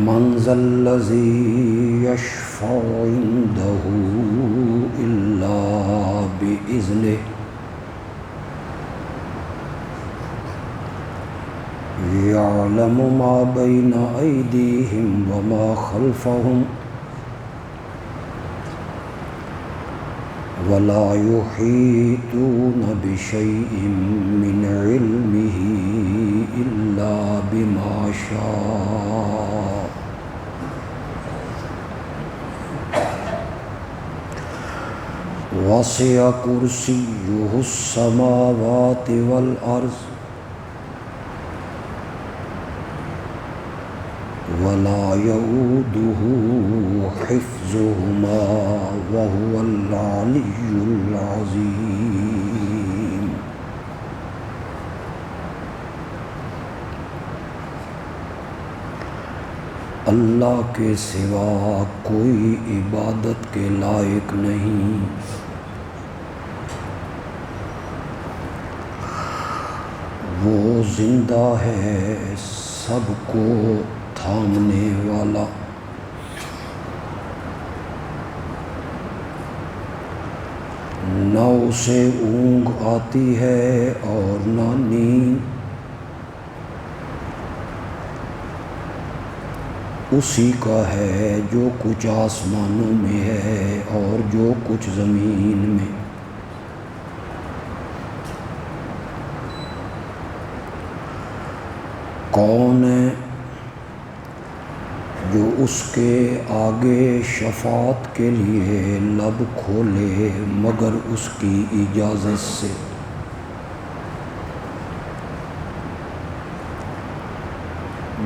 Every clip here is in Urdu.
من ذا الذی یشفع عنده الا بإذنہ یعلم ما بین ایدیہم وما خلفہم ولا یحیطون بشیء من علمہ الا بما شاء وسع کرسیہ السماوات والارض ولا يؤوده حفظهما وهو العلي العظيم اللہ کے سوا کوئی عبادت کے لائق نہیں، وہ زندہ ہے، سب کو تھامنے والا، نہ اسے اونگ آتی ہے اور نہ نیند، اسی کا ہے جو کچھ آسمانوں میں ہے اور جو کچھ زمین میں۔ کون ہے جو اس کے آگے شفاعت کے لیے لب کھولے مگر اس کی اجازت سے؟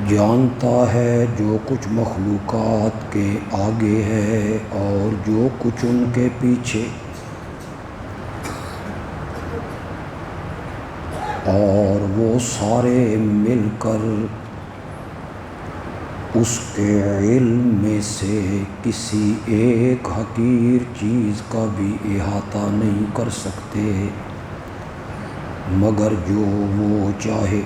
جانتا ہے جو کچھ مخلوقات کے آگے ہے اور جو کچھ ان کے پیچھے، اور وہ سارے مل کر اس کے علم میں سے کسی ایک حقیر چیز کا بھی احاطہ نہیں کر سکتے مگر جو وہ چاہے۔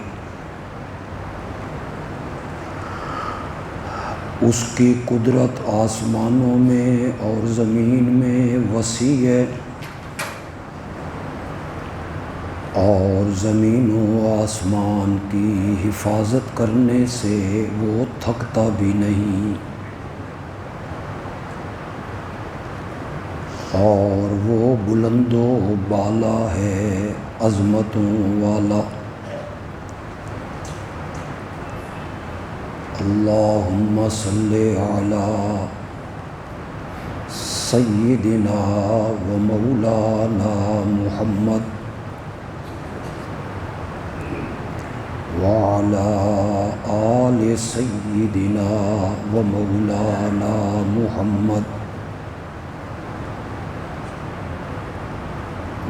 اس کی قدرت آسمانوں میں اور زمین میں وسیع ہے، اور زمین و آسمان کی حفاظت کرنے سے وہ تھکتا بھی نہیں، اور وہ بلند و بالا ہے، عظمتوں والا۔ اللہم صلی علی سیدنا و مولانا محمد وعلی آل سیدنا و مولانا محمد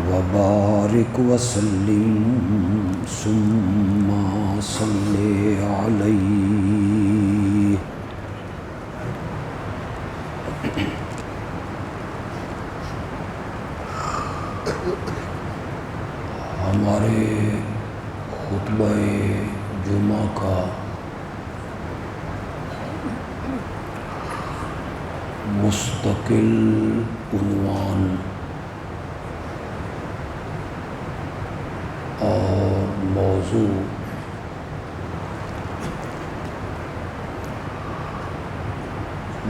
وبارک وسلم ثم صلی علیہ۔ ہمارے خطبہ جمعہ کا مستقل عنوان اور موضوع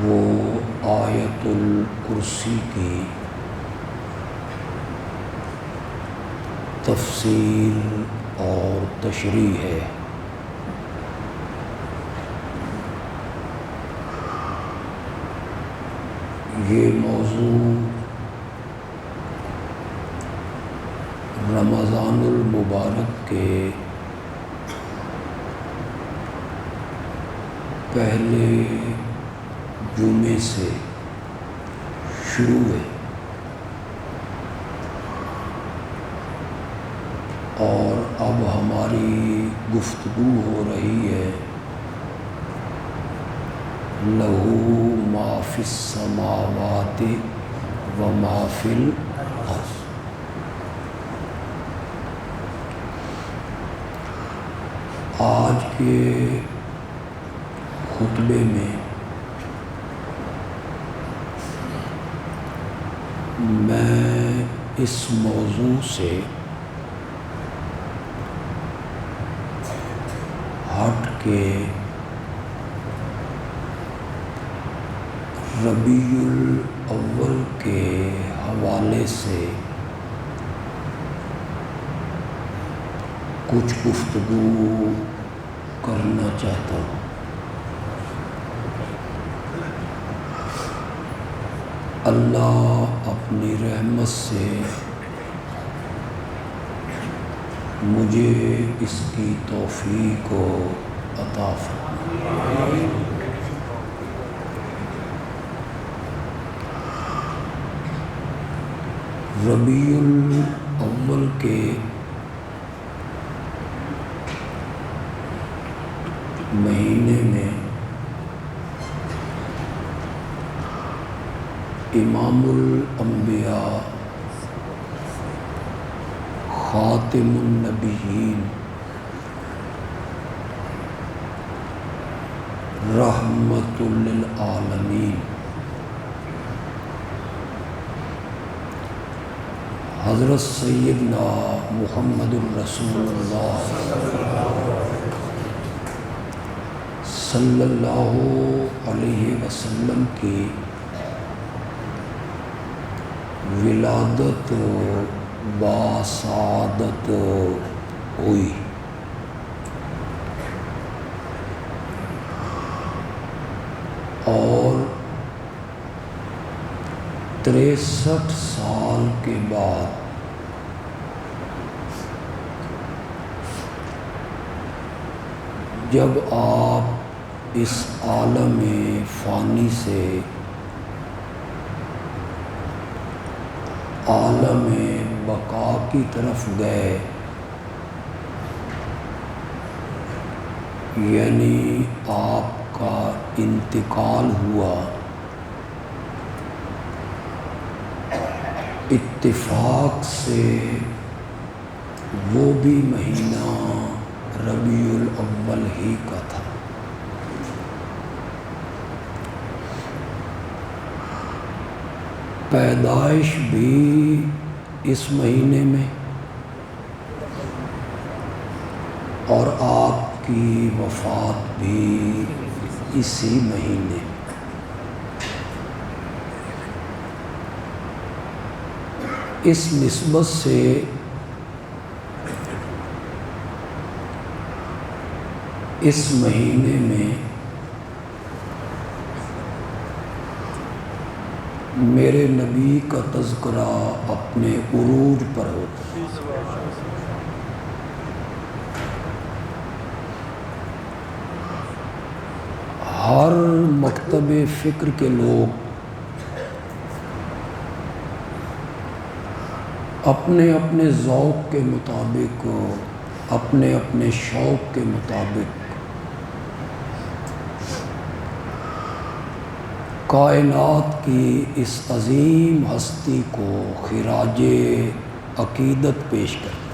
وہ آیت الکرسی کی تفسیر اور تشریح ہے۔ یہ موضوع رمضان المبارک کے پہلے جمعے سے شروع ہے اور اب ہماری گفتگو ہو رہی ہے لہو ما فی السماوات و ما فی الارض۔ آج کے خطبے میں میں اس موضوع سے ہٹ کے ربیع الاول کے حوالے سے کچھ گفتگو کرنا چاہتا ہوں۔ اللہ اپنی رحمت سے مجھے اس کی توفیق کو عطا فرمائے۔ ربیع الاول کے مہینے میں امام الانبیاء خاتم النبیین رحمت للعالمین حضرت سیدنا محمد الرسول اللہ صلی اللہ علیہ وسلم کی ولادت باسعادت ہوئی۔ اور 63 سال کے بعد جب آپ اس عالم فانی سے عالم بقا کی طرف گئے، یعنی آپ کا انتقال ہوا، اتفاق سے وہ بھی مہینہ ربیع الاول ہی کا تھا۔ پیدائش بھی اس مہینے میں اور آپ کی وفات بھی اسی مہینے میں۔ اس نسبت سے اس مہینے میں میرے نبی کا تذکرہ اپنے عروج پر ہوتا ہے۔ ہر مکتب فکر کے لوگ اپنے اپنے ذوق کے مطابق، اپنے اپنے شوق کے مطابق کائنات کی اس عظیم ہستی کو خراج عقیدت پیش کرتے ہیں۔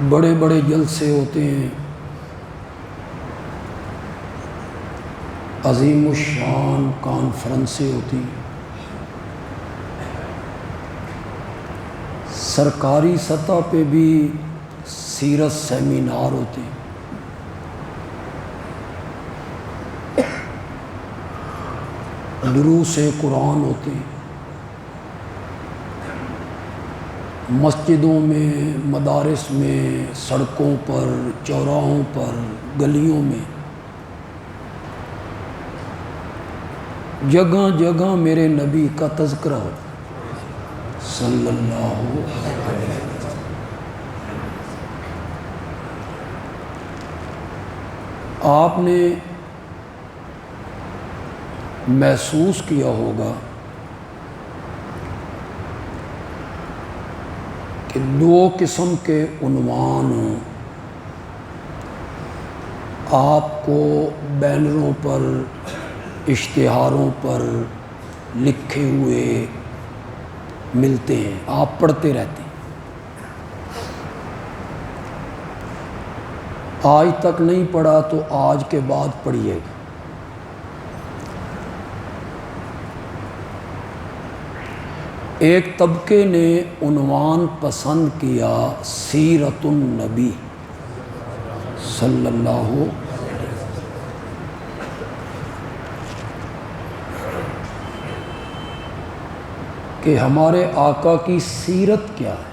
بڑے بڑے جلسے ہوتے ہیں، عظیم الشان کانفرنسیں ہوتی ہیں، سرکاری سطح پہ بھی سیرت سیمینار ہوتے ہیں، دروس قرآن ہوتے ہیں، مسجدوں میں، مدارس میں، سڑکوں پر، چوراہوں پر، گلیوں میں، جگہ جگہ میرے نبی کا تذکرہ ہو صلی اللہ علیہ وسلم۔ آپ نے محسوس کیا ہوگا کہ 2 قسم کے عنوان آپ کو بینروں پر، اشتہاروں پر لکھے ہوئے ملتے ہیں، آپ پڑھتے رہتے ہیں۔ آج تک نہیں پڑھا تو آج کے بعد پڑھیے گا۔ ایک طبقے نے عنوان پسند کیا سیرت النبی صلی اللہ کہ ہمارے آقا کی سیرت کیا ہے،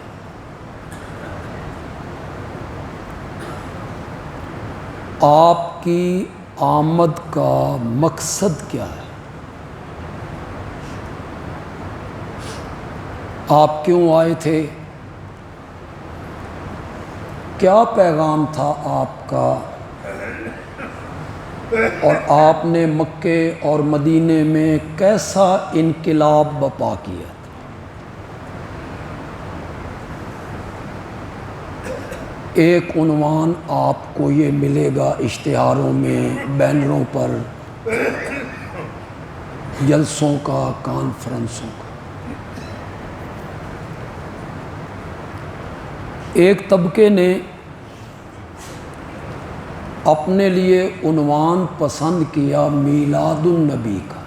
آپ کی آمد کا مقصد کیا ہے، آپ کیوں آئے تھے، کیا پیغام تھا آپ کا، اور آپ نے مکے اور مدینے میں کیسا انقلاب برپا کیا۔ ایک عنوان آپ کو یہ ملے گا اشتہاروں میں، بینروں پر، جلسوں کا، کانفرنسوں کا۔ ایک طبقے نے اپنے لیے عنوان پسند کیا میلاد النبی کا۔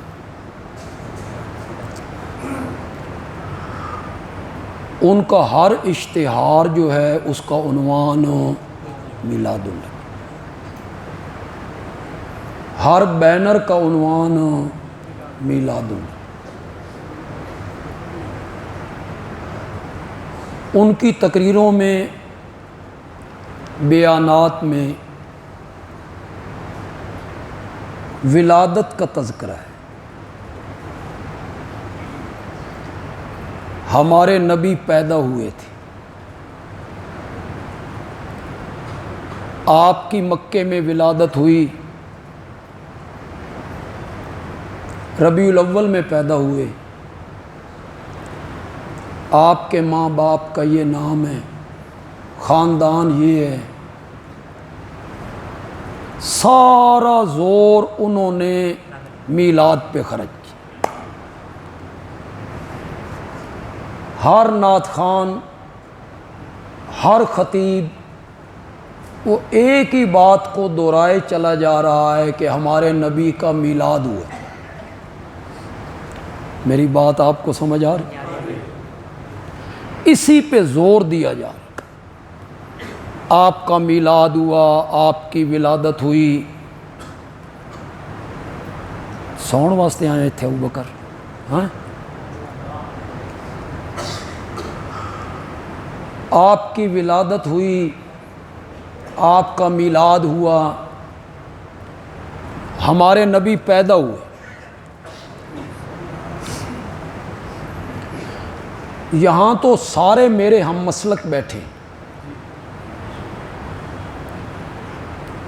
ان کا ہر اشتہار جو ہے اس کا عنوان میلاد النبی، ہر بینر کا عنوان میلاد النبی۔ ان کی تقریروں میں، بیانات میں ولادت کا تذکرہ ہے۔ ہمارے نبی پیدا ہوئے تھے، آپ کی مکے میں ولادت ہوئی، ربیع الاول میں پیدا ہوئے، آپ کے ماں باپ کا یہ نام ہے، خاندان یہ ہے، سارا زور انہوں نے میلاد پہ خرچ کیا۔ ہر نعت خوان، ہر خطیب وہ ایک ہی بات کو دہرائے چلا جا رہا ہے کہ ہمارے نبی کا میلاد ہوا۔ میری بات آپ کو سمجھ آ رہی؟ اسی پہ زور دیا جا رہا، آپ کا میلاد ہوا، آپ کی ولادت ہوئی۔ سون واسطے آئے تھے ابوبکر، ہاں، آپ کی ولادت ہوئی، آپ کا میلاد ہوا، ہمارے نبی پیدا ہوئے۔ یہاں تو سارے میرے ہم مسلک بیٹھے،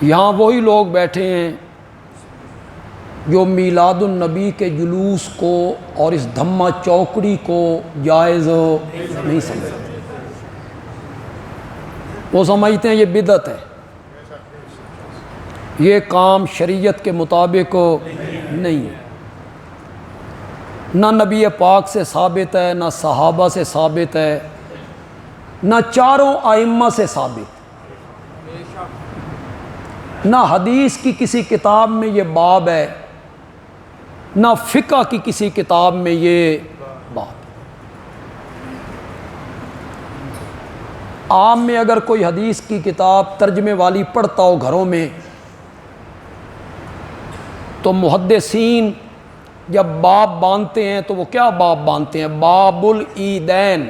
یہاں وہی لوگ بیٹھے ہیں جو میلاد النبی کے جلوس کو اور اس دھما چوکڑی کو جائز نہیں سمجھتے۔ وہ سمجھتے ہیں یہ بدعت ہے، یہ کام شریعت کے مطابق نہیں ہے، نہ نبی پاک سے ثابت ہے، نہ صحابہ سے ثابت ہے، نہ چاروں ائمہ سے ثابت، نہ حدیث کی کسی کتاب میں یہ باب ہے، نہ فقہ کی کسی کتاب میں یہ باب۔ عام میں اگر کوئی حدیث کی کتاب ترجمے والی پڑھتا ہو گھروں میں، تو محدثین جب باب باندھتے ہیں تو وہ کیا باب باندھتے ہیں؟ باب العیدین۔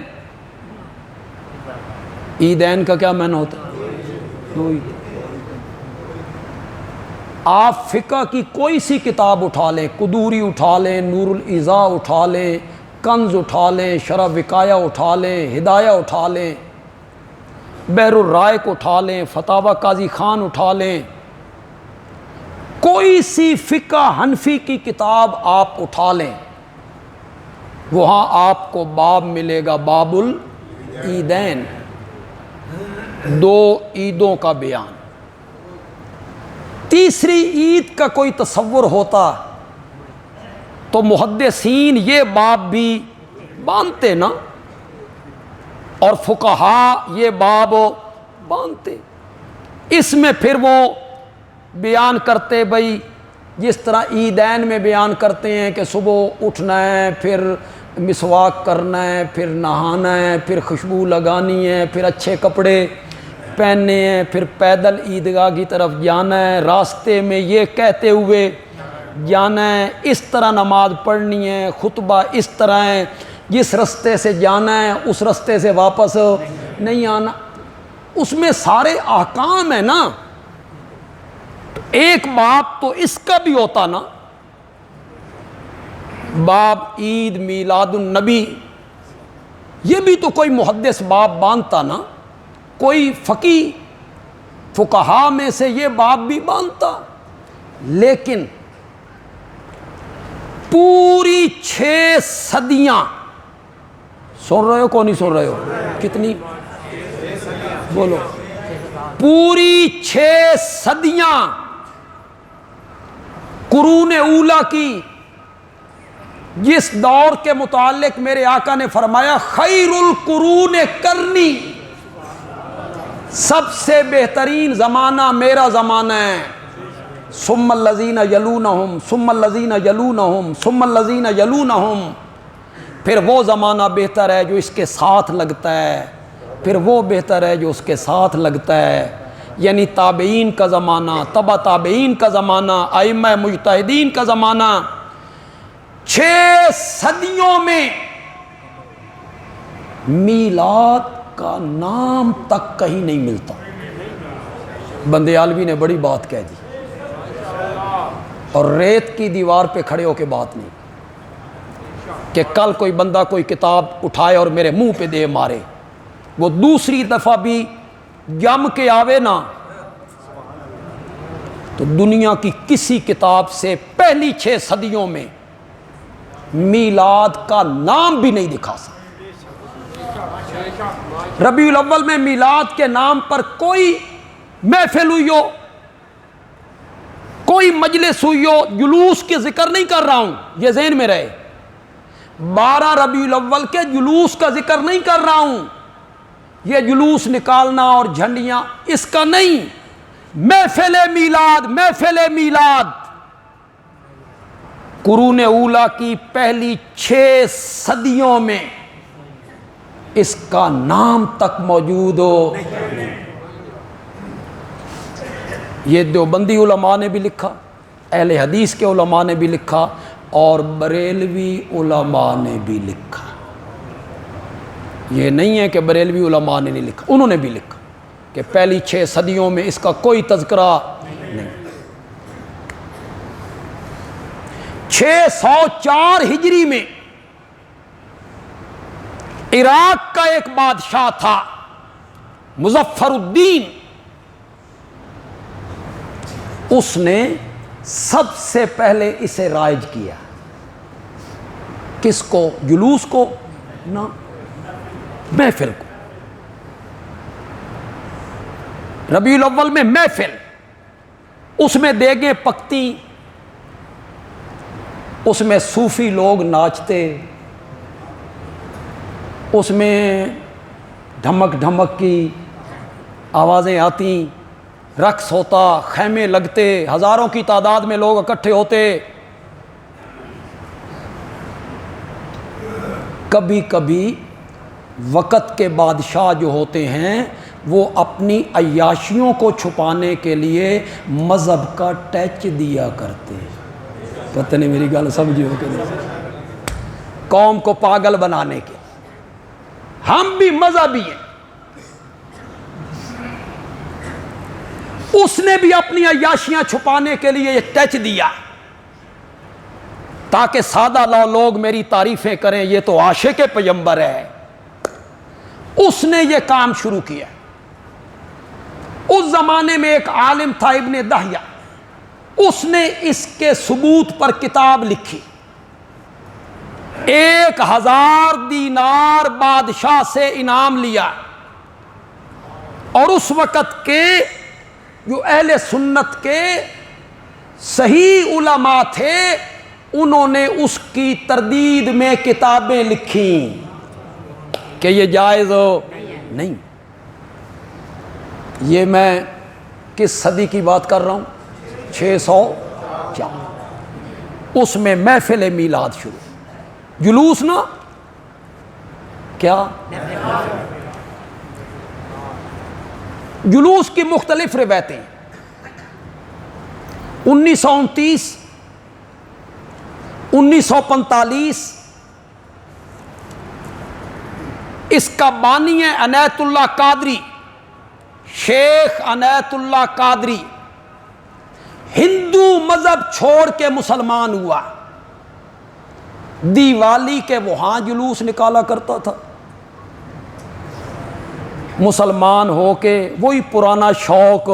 عیدین کا کیا معنی ہوتا ہے؟ آپ فقہ کی کوئی سی کتاب اٹھا لیں، قدوری اٹھا لیں، نور العزا اٹھا لیں، کنز اٹھا لیں، شرح وقایہ اٹھا لیں، ہدایہ اٹھا لیں، بحر الرائق اٹھا لیں، فتاوی قاضی خان اٹھا لیں، کوئی سی فقہ حنفی کی کتاب آپ اٹھا لیں، وہاں آپ کو باب ملے گا باب العیدین، دو عیدوں کا بیان۔ تیسری عید کا کوئی تصور ہوتا تو محدثین یہ باب بھی باندھتے نا، اور فقہا یہ باب باندھتے اس میں پھر وہ بیان کرتے بھائی جس طرح عیدین میں بیان کرتے ہیں کہ صبح اٹھنا ہے، پھر مسواک کرنا ہے، پھر نہانا ہے، پھر خوشبو لگانی ہے، پھر اچھے کپڑے پہننے ہیں، پھر پیدل عیدگاہ کی طرف جانا ہے، راستے میں یہ کہتے ہوئے جانا ہے، اس طرح نماز پڑھنی ہے، خطبہ اس طرح ہے، جس رستے سے جانا ہے اس رستے سے واپس نہیں آنا۔ اس میں سارے احکام ہیں نا، ایک باب تو اس کا بھی ہوتا نا، باب عید میلاد النبی، یہ بھی تو کوئی محدث باب باندھتا نا، کوئی فقہا میں سے یہ باب بھی باندھتا۔ لیکن پوری 6 صدیاں، سن رہے ہو کو نہیں سن رہے ہو؟ کتنی بولو؟ پوری 6 صدیاں قرون اولیٰ کی، جس دور کے متعلق میرے آقا نے فرمایا خیر القرون کرنی، سب سے بہترین زمانہ میرا زمانہ ہے، ثم الذین یلونہم ثم الذین یلونہم ثم الذین یلونہم، پھر وہ زمانہ بہتر ہے جو اس کے ساتھ لگتا ہے، پھر وہ بہتر ہے جو اس کے ساتھ لگتا ہے، یعنی تابعین کا زمانہ، تبع تابعین کا زمانہ، ائمہ مجتہدین کا زمانہ۔ 6 صدیوں میں میلاد کا نام تک کہیں نہیں ملتا۔ بندیالوی نے بڑی بات کہہ دی، اور ریت کی دیوار پہ کھڑے ہو کے بات نہیں کہ کل کوئی بندہ کوئی کتاب اٹھائے اور میرے منہ پہ دے مارے، وہ دوسری دفعہ بھی جم کے آوے نا تو دنیا کی کسی کتاب سے پہلی 6 صدیوں میں میلاد کا نام بھی نہیں دکھا سکتا۔ ربیع الاول میں میلاد کے نام پر کوئی محفل ہوئی ہو، کوئی مجلس ہوئی ہو، جلوس کے ذکر نہیں کر رہا ہوں، یہ ذہن میں رہے، 12 ربیع الاول کے جلوس کا ذکر نہیں کر رہا ہوں، یہ جلوس نکالنا اور جھنڈیاں اس کا نہیں، محفل میلاد، محفل میلاد قرون اولیٰ کی پہلی 6 صدیوں میں اس کا نام تک موجود ہو۔ یہ دیوبندی علماء نے بھی لکھا، اہل حدیث کے علماء نے بھی لکھا، اور بریلوی علماء نے بھی لکھا۔ یہ نہیں ہے کہ بریلوی علماء نے نہیں لکھا، انہوں نے بھی لکھا کہ پہلی 6 صدیوں میں اس کا کوئی تذکرہ نہیں۔ 604 ہجری میں عراق کا ایک بادشاہ تھا مظفر الدین، اس نے سب سے پہلے اسے رائج کیا۔ کس کو؟ جلوس کو نہ، محفل کو۔ ربیع الاول میں محفل، اس میں دیگیں پکتی، اس میں صوفی لوگ ناچتے، اس میں ڈھمک ڈھمک کی آوازیں آتی، رقص ہوتا، خیمے لگتے، ہزاروں کی تعداد میں لوگ اکٹھے ہوتے۔ کبھی کبھی وقت کے بادشاہ جو ہوتے ہیں وہ اپنی عیاشیوں کو چھپانے کے لیے مذہب کا ٹچ دیا کرتے ہیں۔ پتہ نہیں میری گل سمجھو کہ نہیں، قوم کو پاگل بنانے کے۔ ہم بھی مذہبی ہیں، اس نے بھی اپنی عیاشیاں چھپانے کے لیے یہ ٹچ دیا تاکہ سادہ لوگ میری تعریفیں کریں، یہ تو عاشق پیغمبر ہے۔ اس نے یہ کام شروع کیا۔ اس زمانے میں ایک عالم تھا ابن دہیہ، اس نے اس کے ثبوت پر کتاب لکھی، 1000 دینار بادشاہ سے انعام لیا، اور اس وقت کے جو اہل سنت کے صحیح علماء تھے انہوں نے اس کی تردید میں کتابیں لکھیں کہ یہ جائز ہو نہیں۔ یہ میں کس صدی کی بات کر رہا ہوں؟ 604۔ اس میں محفل میلاد شروع، جلوس نا کیا، جلوس کی مختلف روایتیں۔ 1929، 1945 اس کا بانی ہے عنایت اللہ قادری، شیخ عنایت اللہ قادری۔ ہندو مذہب چھوڑ کے مسلمان ہوا، دیوالی کے وہاں جلوس نکالا کرتا تھا، مسلمان ہو کے وہی پرانا شوق،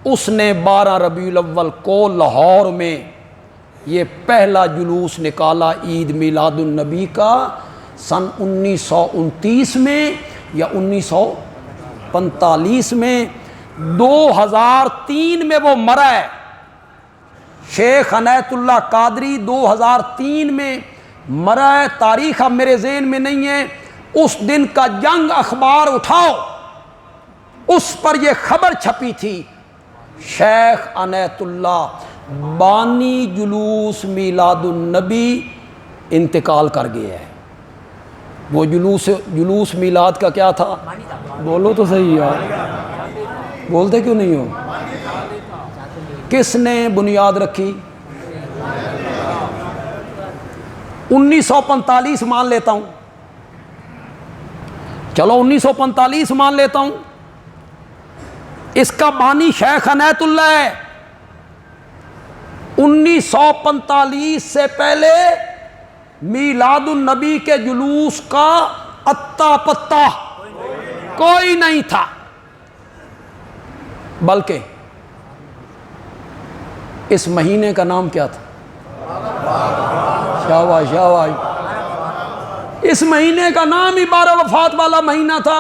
اس نے 12 ربیع الاول کو لاہور میں یہ پہلا جلوس نکالا عید میلاد النبی کا، سن 1929 میں یا 1945 میں۔ 2003 میں وہ مرا ہے، شیخ عنایت اللہ قادری 2003 میں مرا ہے، تاریخ اب میرے ذہن میں نہیں ہے۔ اس دن کا جنگ اخبار اٹھاؤ، اس پر یہ خبر چھپی تھی، شیخ عنایت اللہ بانی جلوس میلاد النبی انتقال کر گیا ہے۔ وہ جلوس میلاد کا کیا تھا؟ بولو تو صحیح یار، بولتے کیوں نہیں ہو؟ کس نے بنیاد رکھی؟ 1945 مان لیتا ہوں، چلو 1945 مان لیتا ہوں، اس کا بانی شیخ عنایت اللہ ہے۔ 1945 سے پہلے میلاد النبی کے جلوس کا اتا پتا کوئی نہیں تھا، بلکہ اس مہینے کا نام کیا تھا؟ شاباش شاباش، اس مہینے کا نام ہی 12 وفات والا مہینہ تھا۔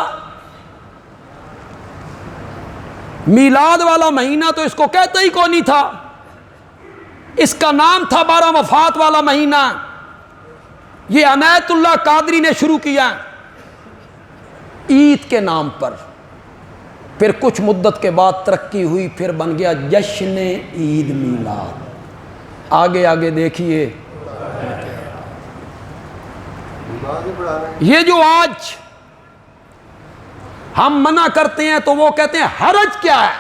میلاد والا مہینہ تو اس کو کہتا ہی کون نہیں تھا، اس کا نام تھا 12 وفات والا مہینہ۔ یہ عنایت اللہ قادری نے شروع کیا عید کے نام پر، پھر کچھ مدت کے بعد ترقی ہوئی، پھر بن گیا جشن عید میلاد۔ آگے آگے دیکھیے، یہ جو آج ہم منع کرتے ہیں تو وہ کہتے ہیں حرج کیا ہے،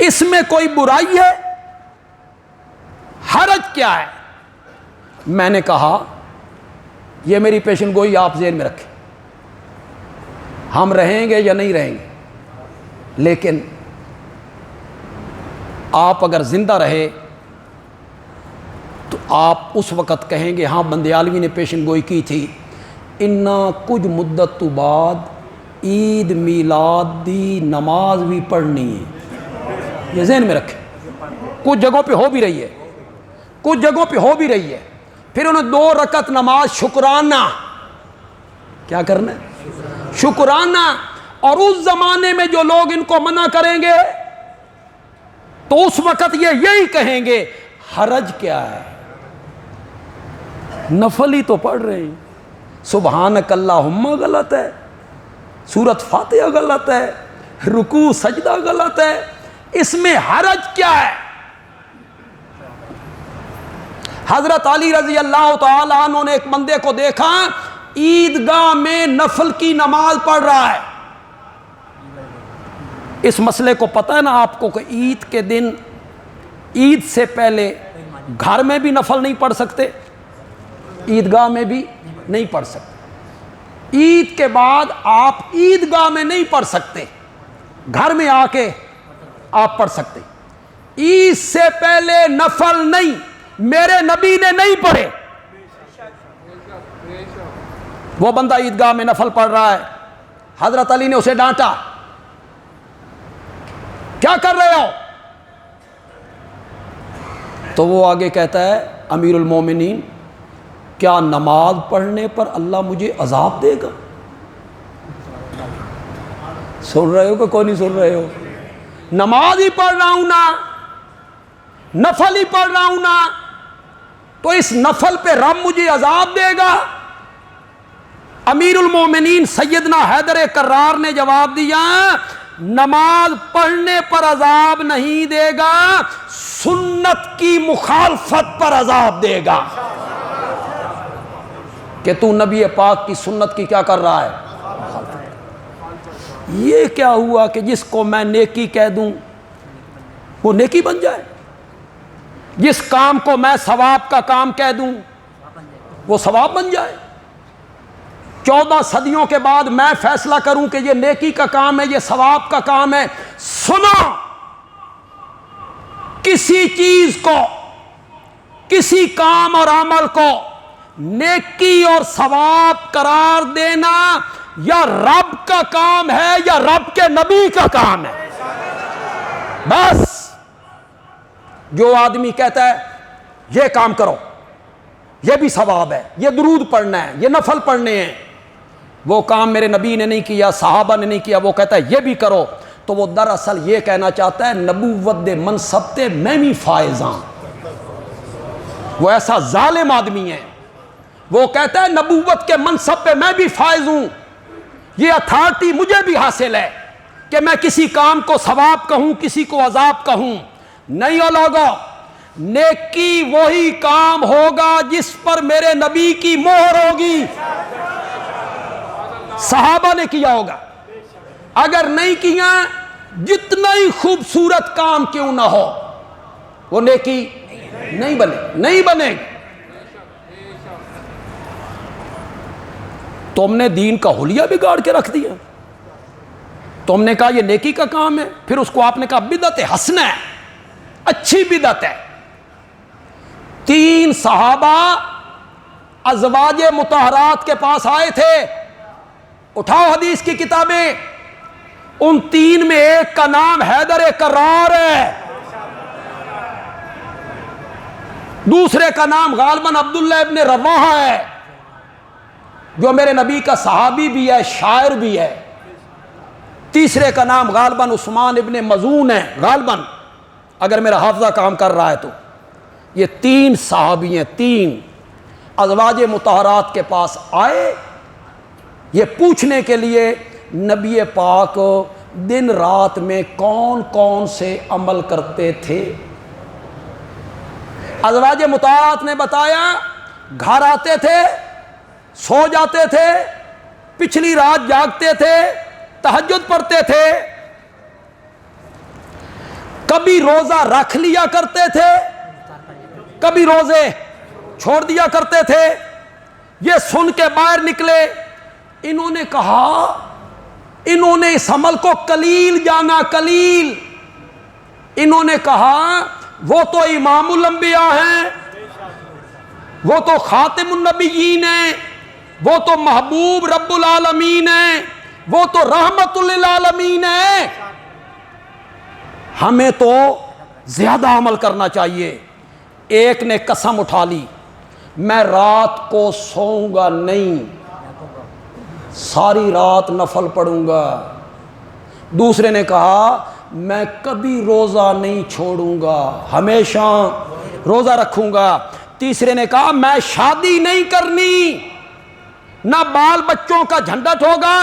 اس میں کوئی برائی ہے، حرج کیا ہے؟ میں نے کہا یہ میری پیشن گوئی آپ ذہن میں رکھیں، ہم رہیں گے یا نہیں رہیں گے، لیکن آپ اگر زندہ رہے تو آپ اس وقت کہیں گے ہاں بندیالوی نے پیشن گوئی کی تھی، انا کچھ مدت تو بعد عید میلاد دی نماز بھی پڑھنی ہے، یہ ذہن میں رکھیں۔ کچھ جگہوں پہ ہو بھی رہی ہے، کچھ جگہوں پہ ہو بھی رہی ہے۔ پھر انہیں 2 رکعت نماز شکرانہ، کیا کرنا ہے؟ شکرانہ۔ اور اس زمانے میں جو لوگ ان کو منع کریں گے تو اس وقت یہ یہی کہیں گے حرج کیا ہے، نفل ہی تو پڑھ رہے ہیں، سبحانک اللہم غلط ہے، سورت فاتحہ غلط ہے، رکوع سجدہ غلط ہے، اس میں حرج کیا ہے؟ حضرت علی رضی اللہ تعالی عنہ نے ایک بندے کو دیکھا عیدگاہ میں نفل کی نماز پڑھ رہا ہے۔ اس مسئلے کو پتہ ہے نا آپ کو کہ عید کے دن، عید سے پہلے گھر میں بھی نفل نہیں پڑھ سکتے، عیدگاہ میں بھی نہیں پڑھ سکتے، عید کے بعد آپ عیدگاہ میں نہیں پڑھ سکتے، گھر میں آ کے آپ پڑھ سکتے۔ عید سے پہلے نفل نہیں، میرے نبی نے نہیں پڑھے۔ وہ بندہ عیدگاہ میں نفل پڑھ رہا ہے، حضرت علی نے اسے ڈانٹا، کیا کر رہے ہو؟ تو وہ آگے کہتا ہے امیر المومنین، کیا نماز پڑھنے پر اللہ مجھے عذاب دے گا؟ سن رہے ہو کہ کوئی نہیں سن رہے ہو؟ نماز ہی پڑھ رہا ہوں نا، نفل ہی پڑھ رہا ہوں نا، تو اس نفل پہ رب مجھے عذاب دے گا؟ امیر المومنین سیدنا حیدر کرار نے جواب دیا نماز پڑھنے پر عذاب نہیں دے گا، سنت کی مخالفت پر عذاب دے گا، کہ تو نبی پاک کی سنت کی کیا کر رہا ہے، مخالفت۔ یہ کیا ہوا کہ جس کو میں نیکی کہہ دوں وہ نیکی بن جائے، جس کام کو میں ثواب کا کام کہہ دوں وہ ثواب بن جائے۔ 14 صدیوں کے بعد میں فیصلہ کروں کہ یہ نیکی کا کام ہے، یہ ثواب کا کام ہے۔ سنا، کسی چیز کو، کسی کام اور عمل کو نیکی اور ثواب قرار دینا یا رب کا کام ہے یا رب کے نبی کا کام ہے۔ بس جو آدمی کہتا ہے یہ کام کرو، یہ بھی ثواب ہے، یہ درود پڑھنا ہے، یہ نفل پڑھنے ہیں، وہ کام میرے نبی نے نہیں کیا، صحابہ نے نہیں کیا، وہ کہتا ہے یہ بھی کرو، تو وہ دراصل یہ کہنا چاہتا ہے نبوت دے منصب تے میں بھی فائز ہاں۔ وہ ایسا ظالم آدمی ہے، وہ کہتا ہے نبوت کے منصب پہ میں بھی فائز ہوں، یہ اتھارٹی مجھے بھی حاصل ہے کہ میں کسی کام کو ثواب کہوں، کسی کو عذاب کہوں۔ نہیں ہو لوگو، نیکی وہی کام ہوگا جس پر میرے نبی کی مہر ہوگی، صحابہ نے کیا ہوگا، اگر نہیں کیا جتنا ہی خوبصورت کام کیوں نہ ہو وہ نیکی نہیں بنے گی۔ تم نے دین کا حلیہ بگاڑ کے رکھ دیا، تم نے کہا یہ نیکی کا کام ہے، پھر اس کو آپ نے کہا بدعت حسنہ ہے، اچھی بدعت ہے۔ 3 صحابہ ازواج مطہرات کے پاس آئے تھے، اٹھاؤ حدیث کی کتابیں، ان 3 میں ایک کا نام حیدر کرار ہے، دوسرے کا نام غالباً عبداللہ ابن رواحہ ہے جو میرے نبی کا صحابی بھی ہے، شاعر بھی ہے، تیسرے کا نام غالباً عثمان ابن مظعون ہے، غالباً اگر میرا حافظہ کام کر رہا ہے تو۔ یہ 3 صحابی ہیں، 3 ازواج مطہرات کے پاس آئے یہ پوچھنے کے لیے نبی پاک دن رات میں کون کون سے عمل کرتے تھے۔ ازواج مطہرات نے بتایا گھر آتے تھے، سو جاتے تھے، پچھلی رات جاگتے تھے، تہجد پڑھتے تھے، کبھی روزہ رکھ لیا کرتے تھے، کبھی روزے چھوڑ دیا کرتے تھے۔ یہ سن کے باہر نکلے، انہوں نے کہا، انہوں نے اس عمل کو قلیل جانا، قلیل۔ انہوں نے کہا وہ تو امام الانبیاء ہیں، وہ تو خاتم النبیین ہیں، وہ تو محبوب رب العالمین ہیں، وہ تو رحمت للعالمین ہیں، ہمیں تو زیادہ عمل کرنا چاہیے۔ ایک نے قسم اٹھا لی میں رات کو سوؤں گا نہیں، ساری رات نفل پڑھوں گا۔ دوسرے نے کہا میں کبھی روزہ نہیں چھوڑوں گا، ہمیشہ روزہ رکھوں گا۔ تیسرے نے کہا میں شادی نہیں کرنی، نہ بال بچوں کا جھنجٹ ہوگا،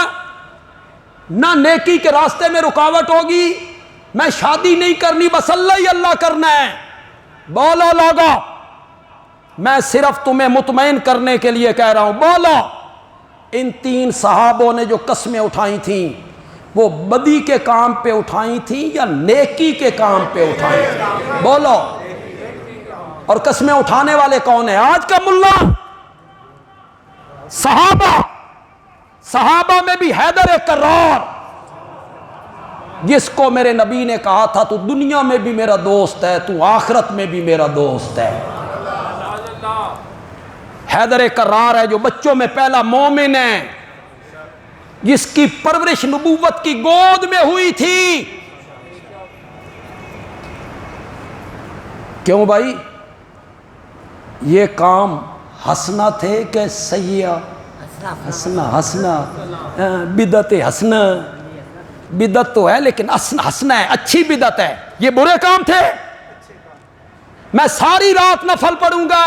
نہ نیکی کے راستے میں رکاوٹ ہوگی، میں شادی نہیں کرنی، بس اللہ ہی اللہ کرنا ہے۔ بولو لوگو، میں صرف تمہیں مطمئن کرنے کے لیے کہہ رہا ہوں، بولو ان 3 صحابوں نے جو قسمیں اٹھائی تھیں وہ بدی کے کام پہ اٹھائی تھیں یا نیکی کے کام پہ اٹھائی تھیں؟ بولو۔ اور قسمیں اٹھانے والے کون ہیں؟ آج کا ملا، صحابہ میں بھی حیدر کرار، جس کو میرے نبی نے کہا تھا تو دنیا میں بھی میرا دوست ہے، تو آخرت میں بھی میرا دوست ہے۔ حیدر کرار ہے جو بچوں میں پہلا مومن ہے، جس کی پرورش نبوت کی گود میں ہوئی تھی۔ کیوں بھائی؟ یہ کام حسنہ تھے کہ سیئہ؟ حسنہ، بدعت حسنہ، بدعت تو ہے لیکن حسنہ ہے، اچھی بدعت ہے۔ یہ برے کام تھے؟ میں ساری رات نفل پڑھوں گا،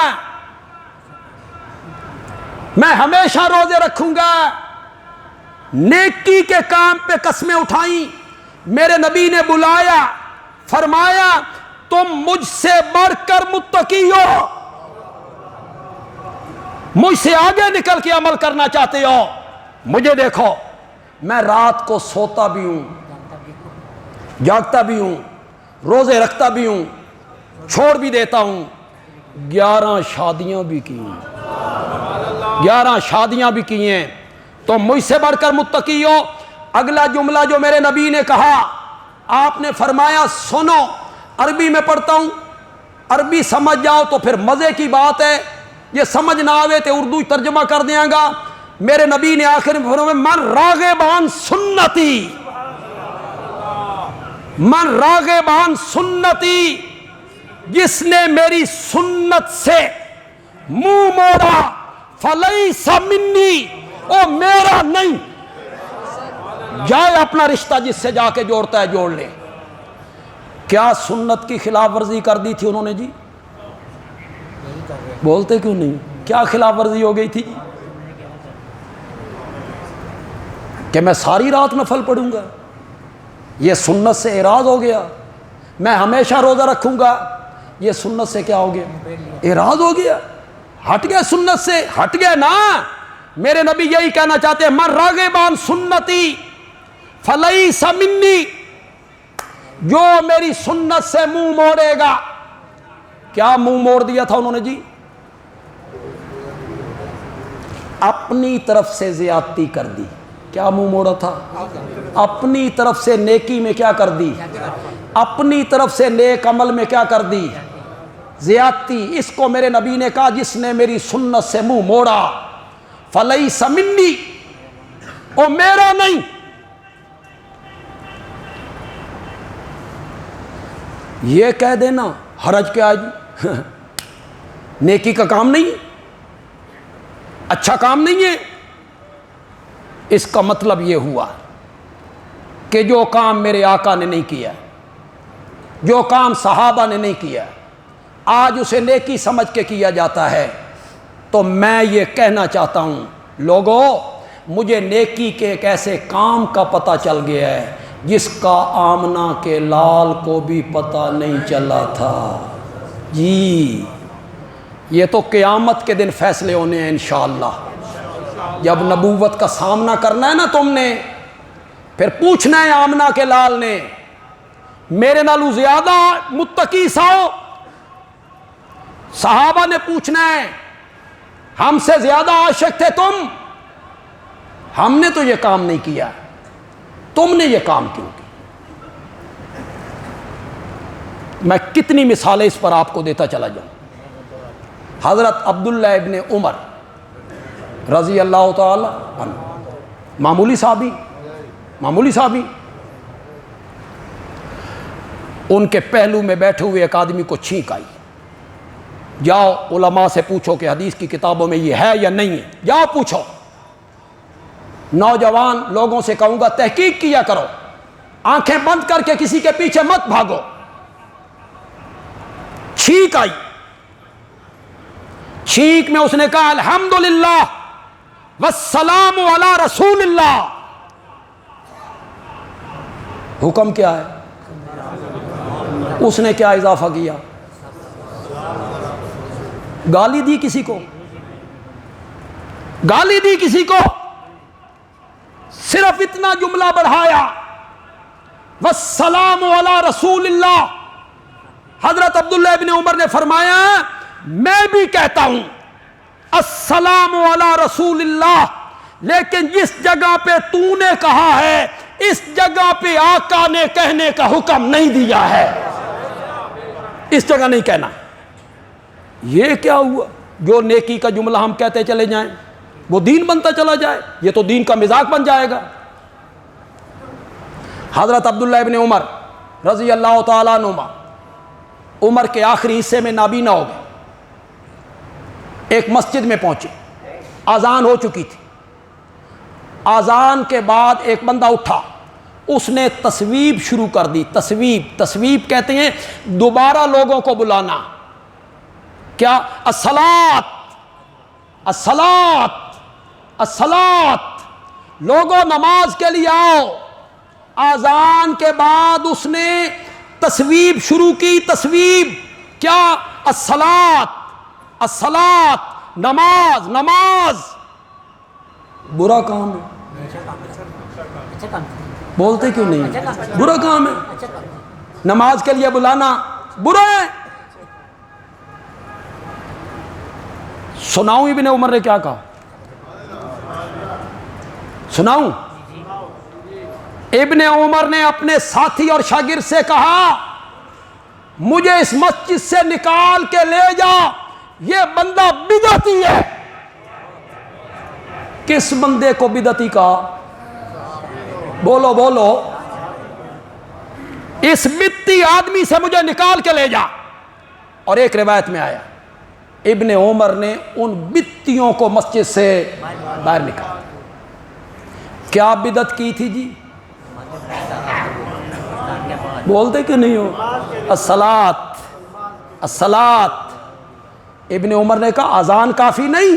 میں ہمیشہ روزے رکھوں گا. نیکی کے کام پہ قسمیں اٹھائیں. میرے نبی نے بلایا, فرمایا تم مجھ سے بڑھ کر متقی ہو, مجھ سے آگے نکل کے عمل کرنا چاہتے ہو. مجھے دیکھو, میں رات کو سوتا بھی ہوں, جاگتا بھی ہوں, روزے رکھتا بھی ہوں, چھوڑ بھی دیتا ہوں. 11 شادیاں بھی کی ہیں, 11 شادیاں بھی کی ہیں. تو مجھ سے بڑھ کر متقی ہو. اگلا جملہ جو میرے نبی نے کہا, آپ نے فرمایا سنو, عربی میں پڑھتا ہوں, عربی سمجھ جاؤ تو پھر مزے کی بات ہے, یہ سمجھ نہ آوے تو اردو ترجمہ کر دیا گا. میرے نبی نے آخر میں فرمایا من راغب عن سنتی, من راغب عن سنتی, جس نے میری سنت سے منہ موڑا فلیس منی, او میرا نہیں. جائے اپنا رشتہ جس سے جا کے جوڑتا ہے جوڑ لے. کیا سنت کی خلاف ورزی کر دی تھی انہوں نے جی؟ بولتے کیوں نہیں؟ کیا خلاف ورزی ہو گئی تھی جی؟ کہ میں ساری رات نفل پڑھوں گا, یہ سنت سے اعراض ہو گیا. میں ہمیشہ روزہ رکھوں گا, یہ سنت سے کیا ہو گیا؟ اعراض ہو گیا, ہٹ گئے سنت سے, ہٹ گئے نا. میرے نبی یہی کہنا چاہتے ہیں من راغب عن سنتی فلیس منی, جو میری سنت سے منہ موڑے گا. کیا منہ موڑ دیا تھا انہوں نے جی؟ اپنی طرف سے زیادتی کر دی. کیا منہ موڑا تھا؟ اپنی طرف سے نیکی میں کیا کر دی؟ اپنی طرف سے نیک عمل میں کیا کر دی؟ زیادتی. اس کو میرے نبی نے کہا جس نے میری سنت سے منہ موڑا فلیس منی, او میرا نہیں. یہ کہہ دینا حرج کیا جی؟ نیکی کا کام نہیں, اچھا کام نہیں ہے. اس کا مطلب یہ ہوا کہ جو کام میرے آقا نے نہیں کیا, جو کام صحابہ نے نہیں کیا, آج اسے نیکی سمجھ کے کیا جاتا ہے. تو میں یہ کہنا چاہتا ہوں لوگوں, مجھے نیکی کے ایک ایسے کام کا پتہ چل گیا ہے جس کا آمنہ کے لال کو بھی پتہ نہیں چلا تھا جی. یہ تو قیامت کے دن فیصلے ہونے ہیں انشاءاللہ. جب نبوت کا سامنا کرنا ہے نا تم نے, پھر پوچھنا ہے آمنہ کے لال نے, میرے نالو زیادہ متقی ساؤ. صحابہ نے پوچھنا ہے ہم سے زیادہ عاشق تھے تم, ہم نے تو یہ کام نہیں کیا, تم نے یہ کام کیوں کیا؟ میں کتنی مثالیں اس پر آپ کو دیتا چلا جاؤں. حضرت عبداللہ ابن عمر رضی اللہ تعالی عنہ, معمولی صحابی, ان کے پہلو میں بیٹھے ہوئے ایک آدمی کو چھینک آئی. جاؤ علماء سے پوچھو کہ حدیث کی کتابوں میں یہ ہے یا نہیں ہے, جاؤ پوچھو. نوجوان لوگوں سے کہوں گا تحقیق کیا کرو, آنکھیں بند کر کے کسی کے پیچھے مت بھاگو. چھینک آئی, چھینک میں اس نے کہا الحمدللہ والسلام علی رسول اللہ. حکم کیا ہے؟ اس نے کیا اضافہ کیا؟ گالی دی کسی کو؟ گالی دی کسی کو؟ صرف اتنا جملہ بڑھایا والسلام علی رسول اللہ. حضرت عبداللہ ابن عمر نے فرمایا میں بھی کہتا ہوں السلام علی رسول اللہ, لیکن جس جگہ پہ تو نے کہا ہے اس جگہ پہ آقا نے کہنے کا حکم نہیں دیا ہے, اس جگہ نہیں کہنا. یہ کیا ہوا؟ جو نیکی کا جملہ ہم کہتے چلے جائیں وہ دین بنتا چلا جائے, یہ تو دین کا مذاق بن جائے گا. حضرت عبداللہ ابن عمر رضی اللہ تعالیٰ عنہما عمر کے آخری حصے میں نابینا ہو گئے. ایک مسجد میں پہنچے, اذان ہو چکی تھی. اذان کے بعد ایک بندہ اٹھا, اس نے تصویب شروع کر دی. تصویب کہتے ہیں دوبارہ لوگوں کو بلانا. کیا؟ الصلاۃ الصلاۃ، لوگوں نماز کے لیے آؤ۔ آذان کے بعد اس نے تصویب شروع کی، تصویب کیا؟ الصلاۃ، الصلاۃ، نماز، نماز۔ برا کام ہے، بولتے کیوں نہیں؟ برا کام ہے، نماز کے لیے بلانا برا ہے۔ سناؤں ابن عمر نے کیا کہا؟ سناؤں؟ ابن عمر نے اپنے ساتھی اور شاگرد سے کہا مجھے اس مسجد سے نکال کے لے جا، یہ بندہ بدعتی ہے۔ کس بندے کو بدعتی کہا؟ بولو بولو۔ اس بدعتی آدمی سے مجھے نکال کے لے جا۔ اور ایک روایت میں آیا ابن عمر نے ان بدعتیوں کو مسجد سے باہر نکالا۔ کیا بدعت کی تھی جی؟ بولتے کہ نہیں ہو؟ الصلاۃ، الصلاۃ۔ ابن عمر نے کہا اذان کافی نہیں،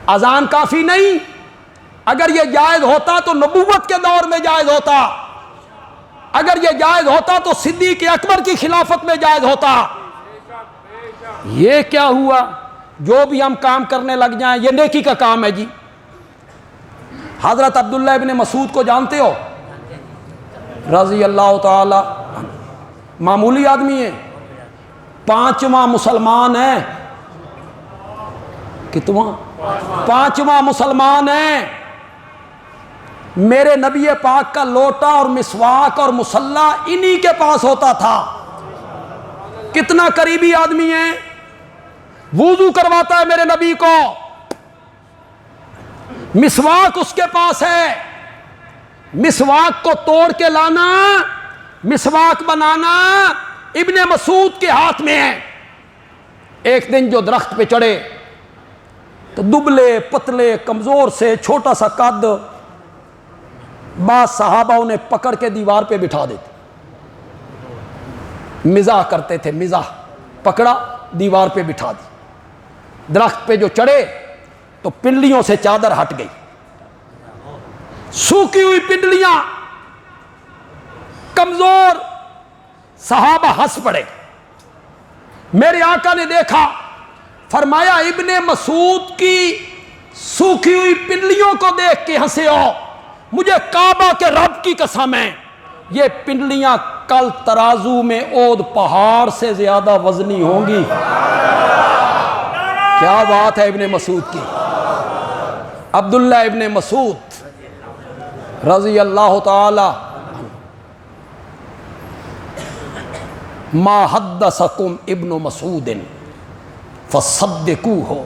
اذان کافی نہیں۔ اگر یہ جائز ہوتا تو نبوت کے دور میں جائز ہوتا، اگر یہ جائز ہوتا تو صدیق اکبر کی خلافت میں جائز ہوتا۔ یہ کیا ہوا؟ جو بھی ہم کام کرنے لگ جائیں یہ نیکی کا کام ہے جی۔ حضرت عبداللہ ابن مسعود کو جانتے ہو؟ رضی اللہ تعالی، معمولی آدمی ہے، 5واں مسلمان ہے۔ کتواں؟ 5واں مسلمان ہے۔ میرے نبی پاک کا لوٹا اور مسواک اور مصلی انہی کے پاس ہوتا تھا۔ کتنا قریبی آدمی ہے، وضو کرواتا ہے میرے نبی کو، مسواک اس کے پاس ہے۔ مسواک کو توڑ کے لانا، مسواک بنانا ابن مسعود کے ہاتھ میں ہے۔ ایک دن جو درخت پہ چڑھے تو دبلے پتلے کمزور سے چھوٹا سا قد، بعض صحابہ انہیں پکڑ کے دیوار پہ بٹھا دیتے، مزاح کرتے تھے، مزاح، پکڑا دیوار پہ بٹھا دی۔ درخت پہ جو چڑھے تو پنڈلیوں سے چادر ہٹ گئی، سوکھی ہوئی پنڈلیاں، کمزور۔ صحابہ ہنس پڑے۔ میرے آقا نے دیکھا، فرمایا ابن مسعود کی سوکھی ہوئی پنڈلیوں کو دیکھ کے ہنسے ہو، مجھے کعبہ کے رب کی قسم ہے یہ پنڈلیاں کل ترازو میں اود پہاڑ سے زیادہ وزنی ہوں گی۔ کیا بات ہے ابن مسعود کی۔ عبداللہ ابن مسعود رضی اللہ تعالی، ما حدثکم ابن مسعود فصدقوہ،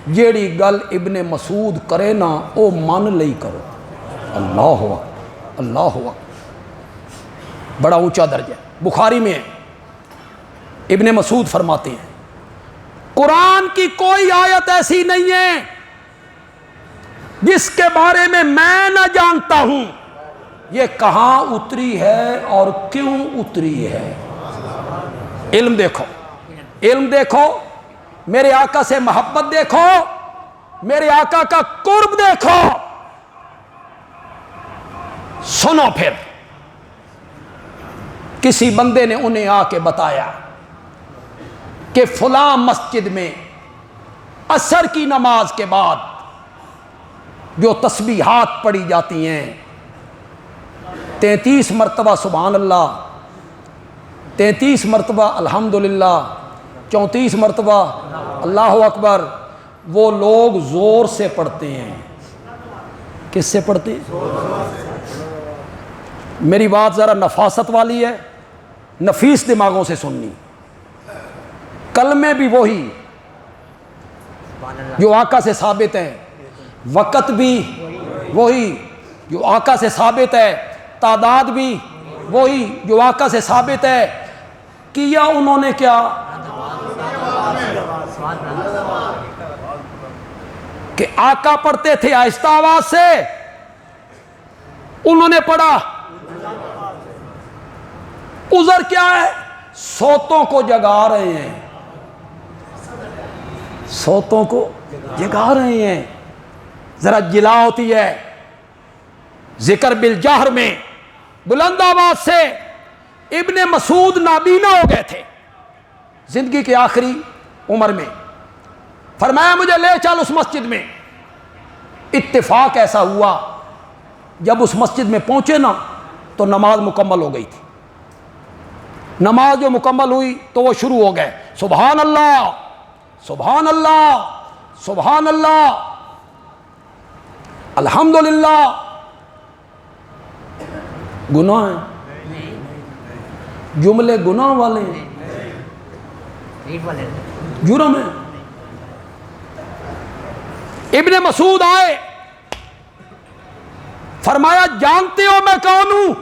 جیڑی گل ابن مسعود کرے نا او مان لئی کرو۔ اللہ اکبر، اللہ اکبر، بڑا اونچا درجہ۔ بخاری میں ابن مسعود فرماتے ہیں قرآن کی کوئی آیت ایسی نہیں ہے جس کے بارے میں نہ جانتا ہوں یہ کہاں اتری ہے اور کیوں اتری ہے۔ علم دیکھو، علم دیکھو، میرے آقا سے محبت دیکھو، میرے آقا کا قرب دیکھو۔ سنو پھر، کسی بندے نے انہیں آ کے بتایا کہ فلاں مسجد میں عصر کی نماز کے بعد جو تسبیحات پڑھی جاتی ہیں 33 مرتبہ سبحان اللہ، 33 مرتبہ الحمدللہ، 34 مرتبہ اللہ اکبر، وہ لوگ زور سے پڑھتے ہیں۔ کس سے پڑھتے ہیں؟ میری بات ذرا نفاست والی ہے، نفیس دماغوں سے سننی۔ کلمے بھی وہی جو آقا سے ثابت ہیں، وقت بھی وہی جو آقا سے ثابت ہے، تعداد بھی وہی جو آقا سے ثابت ہے۔ کیا انہوں نے کیا؟ کہ آقا پڑھتے تھے آہستہ آواز سے، انہوں نے پڑھا۔ عذر کیا ہے؟ سوتوں کو جگا رہے ہیں، سوتوں کو جگا رہے ہیں. ذرا جلا ہوتی ہے ذکر بالجہر میں بلند آواز سے. ابن مسعود نابینا ہو گئے تھے زندگی کے آخری عمر میں. فرمایا مجھے لے چل اس مسجد میں. اتفاق ایسا ہوا جب اس مسجد میں پہنچے نا تو نماز مکمل ہو گئی تھی. نماز جو مکمل ہوئی تو وہ شروع ہو گئے سبحان اللہ سبحان اللہ سبحان اللہ الحمدللہ. گناہ ہیں جملے گناہ والے ہیں جرم ہے. ابن مسعود آئے فرمایا جانتے ہو میں کون ہوں؟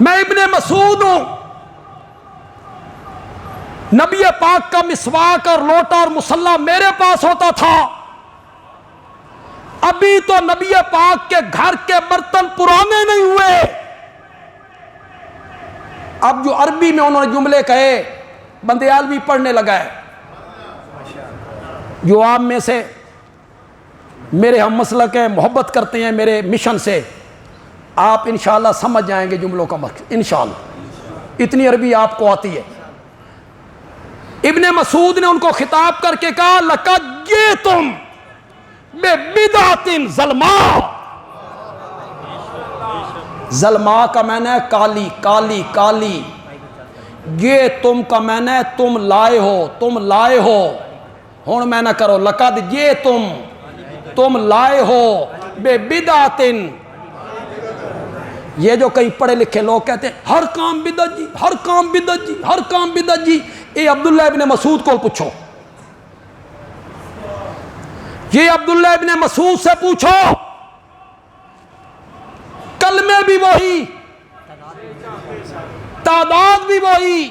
میں ابن مسعود ہوں. نبی پاک کا مسواک اور لوٹا اور مصلی میرے پاس ہوتا تھا. ابھی تو نبی پاک کے گھر کے برتن پرانے نہیں ہوئے. اب جو عربی میں انہوں نے جملے کہے بندیالوی پڑھنے لگا ہے. جو آپ میں سے میرے ہم مسلک ہیں محبت کرتے ہیں میرے مشن سے آپ انشاءاللہ سمجھ جائیں گے جملوں کا مقصد انشاءاللہ. اتنی عربی آپ کو آتی ہے. ابن مسعود نے ان کو خطاب کر کے کہا لقد جئتم ببدعۃ ظلماء. ظلماء کا معنی ہے کالی کالی کالی. یہ تم کا معنی ہے تم لائے ہو تم لائے ہو. ہن میں نہ کرو لقد جئتم تم لائے ہو ببدعۃ. یہ جو کئی پڑھے لکھے لوگ کہتے ہیں ہر کام بدعت جی ہر کام بدعت جی ہر کام بدعت جی. اے عبداللہ ابن مسعود کو پوچھو. یہ عبداللہ ابن مسعود سے پوچھو. کلمے بھی وہی تعداد بھی وہی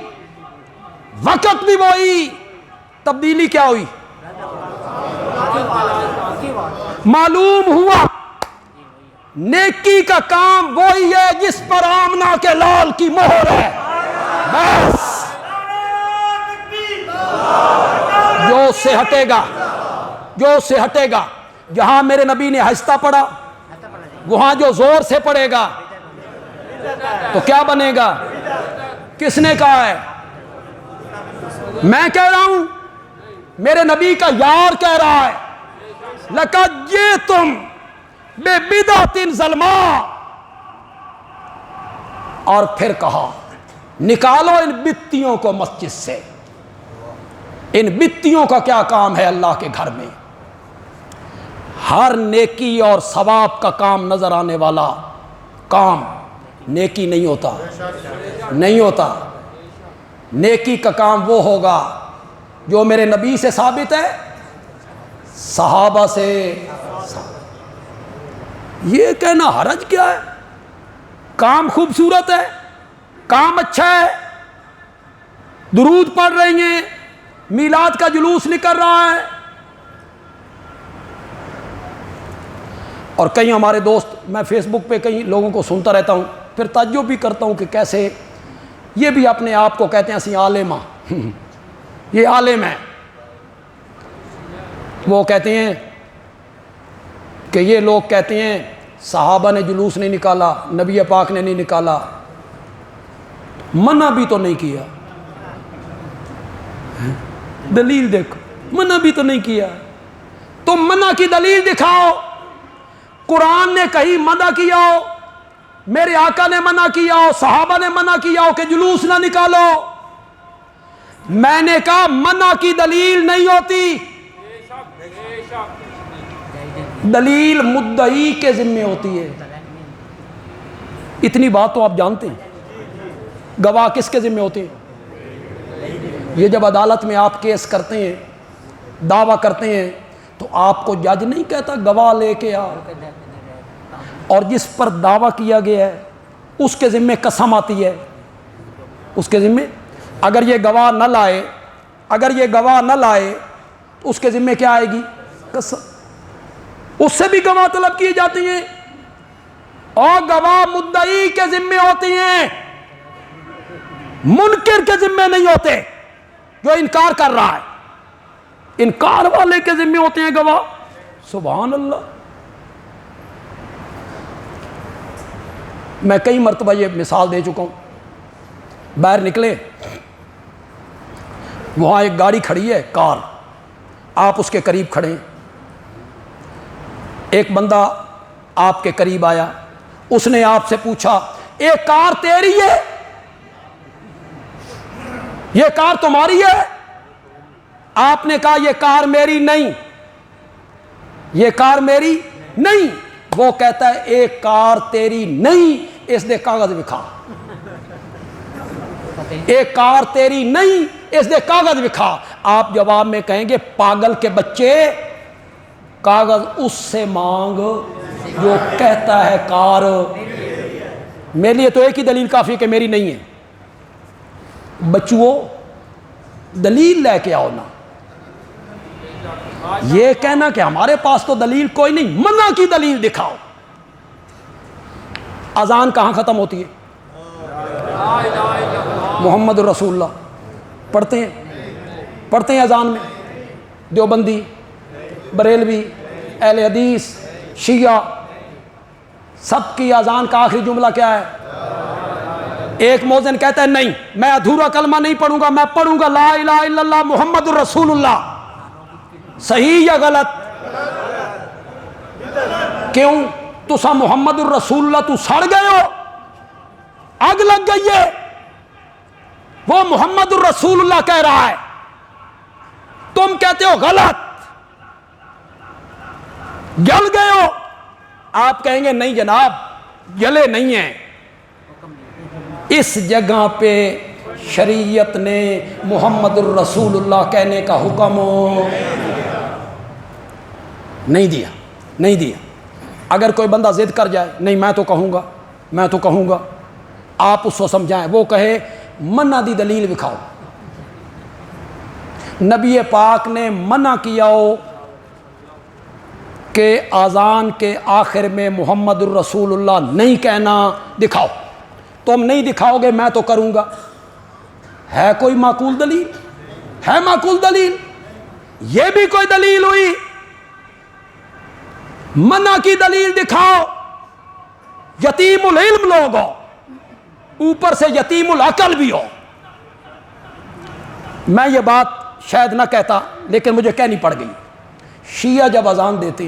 وقت بھی وہی. تبدیلی کیا ہوئی؟ معلوم ہوا نیکی کا کام وہی ہے جس پر آمنہ کے لال کی مہر ہے. بس جو اس سے ہٹے گا جو اس سے ہٹے گا. جہاں میرے نبی نے ہستہ پڑھا وہاں جو زور سے پڑھے گا تو کیا بنے گا؟ کس نے کہا ہے؟ میں کہہ رہا ہوں میرے نبی کا یار کہہ رہا ہے لقد جئتم ببدعۃ ظلماء. اور پھر کہا نکالو ان بتیوں کو مسجد سے. ان بتیوں کا کیا کام ہے اللہ کے گھر میں؟ ہر نیکی اور ثواب کا کام نظر آنے والا کام نیکی نہیں ہوتا نہیں ہوتا. نیکی کا کام وہ ہوگا جو میرے نبی سے ثابت ہے صحابہ سے. یہ کہنا حرج کیا ہے؟ کام خوبصورت ہے کام اچھا ہے. درود پڑھ رہی ہیں میلاد کا جلوس نکل رہا ہے. اور کئی ہمارے دوست میں فیس بک پہ کئی لوگوں کو سنتا رہتا ہوں پھر تعجب بھی کرتا ہوں کہ کیسے یہ بھی اپنے آپ کو کہتے ہیں اسی عالم ہاں یہ عالم ہے. وہ کہتے ہیں کہ یہ لوگ کہتے ہیں صحابہ نے جلوس نہیں نکالا نبی پاک نے نہیں نکالا. منع بھی تو نہیں کیا. دلیل دیکھو منع بھی تو نہیں کیا. تم منع کی دلیل دکھاؤ. قرآن نے کہیں منع کیا ہو میرے آقا نے منع کیا ہو صحابہ نے منع کیا ہو کہ جلوس نہ نکالو. میں نے کہا منع کی دلیل نہیں ہوتی. دلیل مدعی کے ذمے ہوتی ہے. اتنی بات تو آپ جانتے ہیں. گواہ کس کے ذمے ہوتے ہیں؟ یہ جب عدالت میں آپ کیس کرتے ہیں دعویٰ کرتے ہیں تو آپ کو جج نہیں کہتا گواہ لے کے آؤ. اور جس پر دعویٰ کیا گیا ہے اس کے ذمے قسم آتی ہے. اس کے ذمے اگر یہ گواہ نہ لائے تو اس کے ذمے کیا آئے گی؟ قسم. اس سے بھی گواہ طلب کیے جاتی ہیں اور گواہ مدعی کے ذمے ہوتی ہیں منکر کے ذمے نہیں ہوتے جو انکار کر رہا ہے. انکار والے کے ذمے ہوتے ہیں گواہ. سبحان اللہ. میں کئی مرتبہ یہ مثال دے چکا ہوں. باہر نکلے, وہاں ایک گاڑی کھڑی ہے, کار, آپ اس کے قریب کھڑے ہیں. ایک بندہ آپ کے قریب آیا, اس نے آپ سے پوچھا یہ کار تیری ہے, یہ کار تمہاری ہے؟ آپ نے کہا یہ کار میری نہیں, یہ کار میری نہیں. وہ کہتا ہے ایک کار تیری نہیں, اس دے کاغذ دکھا. ایک کار تیری نہیں, اس دے کاغذ دکھا. آپ جواب میں کہیں گے پاگل کے بچے, کاغذ اس سے مانگ جو کہتا ہے کار میرے لیے. تو ایک ہی دلیل کافی کہ میری نہیں ہے. بچو دلیل لے کے آؤ نا. یہ کہنا کہ ہمارے پاس تو دلیل کوئی نہیں, منع کی دلیل دکھاؤ. اذان کہاں ختم ہوتی ہے؟ محمد رسول اللہ پڑھتے ہیں اذان میں. دیوبندی, بریلوی, اہل حدیث, شیعہ, سب کی اذان کا آخری جملہ کیا ہے؟ ایک مؤذن کہتا ہے نہیں میں ادھورا کلمہ نہیں پڑھوں گا, میں پڑھوں گا لا الہ الا اللہ محمد الرسول اللہ. صحیح یا غلط؟ کیوں؟ تسا محمد الرسول اللہ تو سڑ گئے ہو, آگ لگ گئی ہے. وہ محمد الرسول اللہ کہہ رہا ہے, تم کہتے ہو غلط, جل گئے ہو. آپ کہیں گے نہیں جناب جلے نہیں ہیں. اس جگہ پہ شریعت نے محمد الرسول اللہ کہنے کا حکم نہیں دیا. اگر کوئی بندہ ضد کر جائے نہیں میں تو کہوں گا, آپ اس کو سمجھائیں. وہ کہے منع دی دلیل دکھاؤ. نبی پاک نے منع کیا ہو کہ اذان کے آخر میں محمد الرسول اللہ نہیں کہنا, دکھاؤ. تم نہیں دکھاؤ گے میں تو کروں گا. ہے کوئی معقول دلیل؟ ہے معقول دلیل؟ یہ بھی کوئی دلیل ہوئی؟ منع کی دلیل دکھاؤ. یتیم العلم لوگ ہو, اوپر سے یتیم العقل بھی ہو. میں یہ بات شاید نہ کہتا لیکن مجھے کہنی پڑ گئی. شیعہ جب اذان دیتے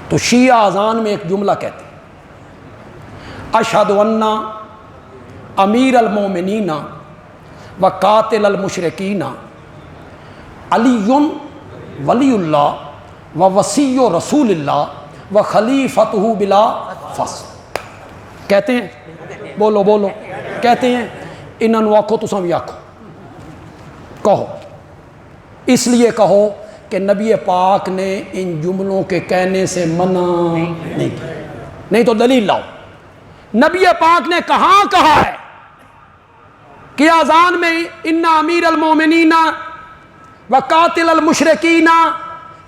تو شیعہ اذان میں ایک جملہ کہتے اشہد ان امیر المومنین و قاتل المشرکین علی ولی اللہ و وصی رسول اللہ و خلیفتہ بلا فصل. کہتے ہیں بولو کہتے ہیں انہوں آکھو تساں بھی آکھو, کہو. اس لیے کہو کہ نبی پاک نے ان جملوں کے کہنے سے منع نہیں کیا. نہیں تو دلیل لاؤ. نبی پاک نے کہاں کہا ہے کہ اذان میں ان امیر المومنین و قاتل المشرکین,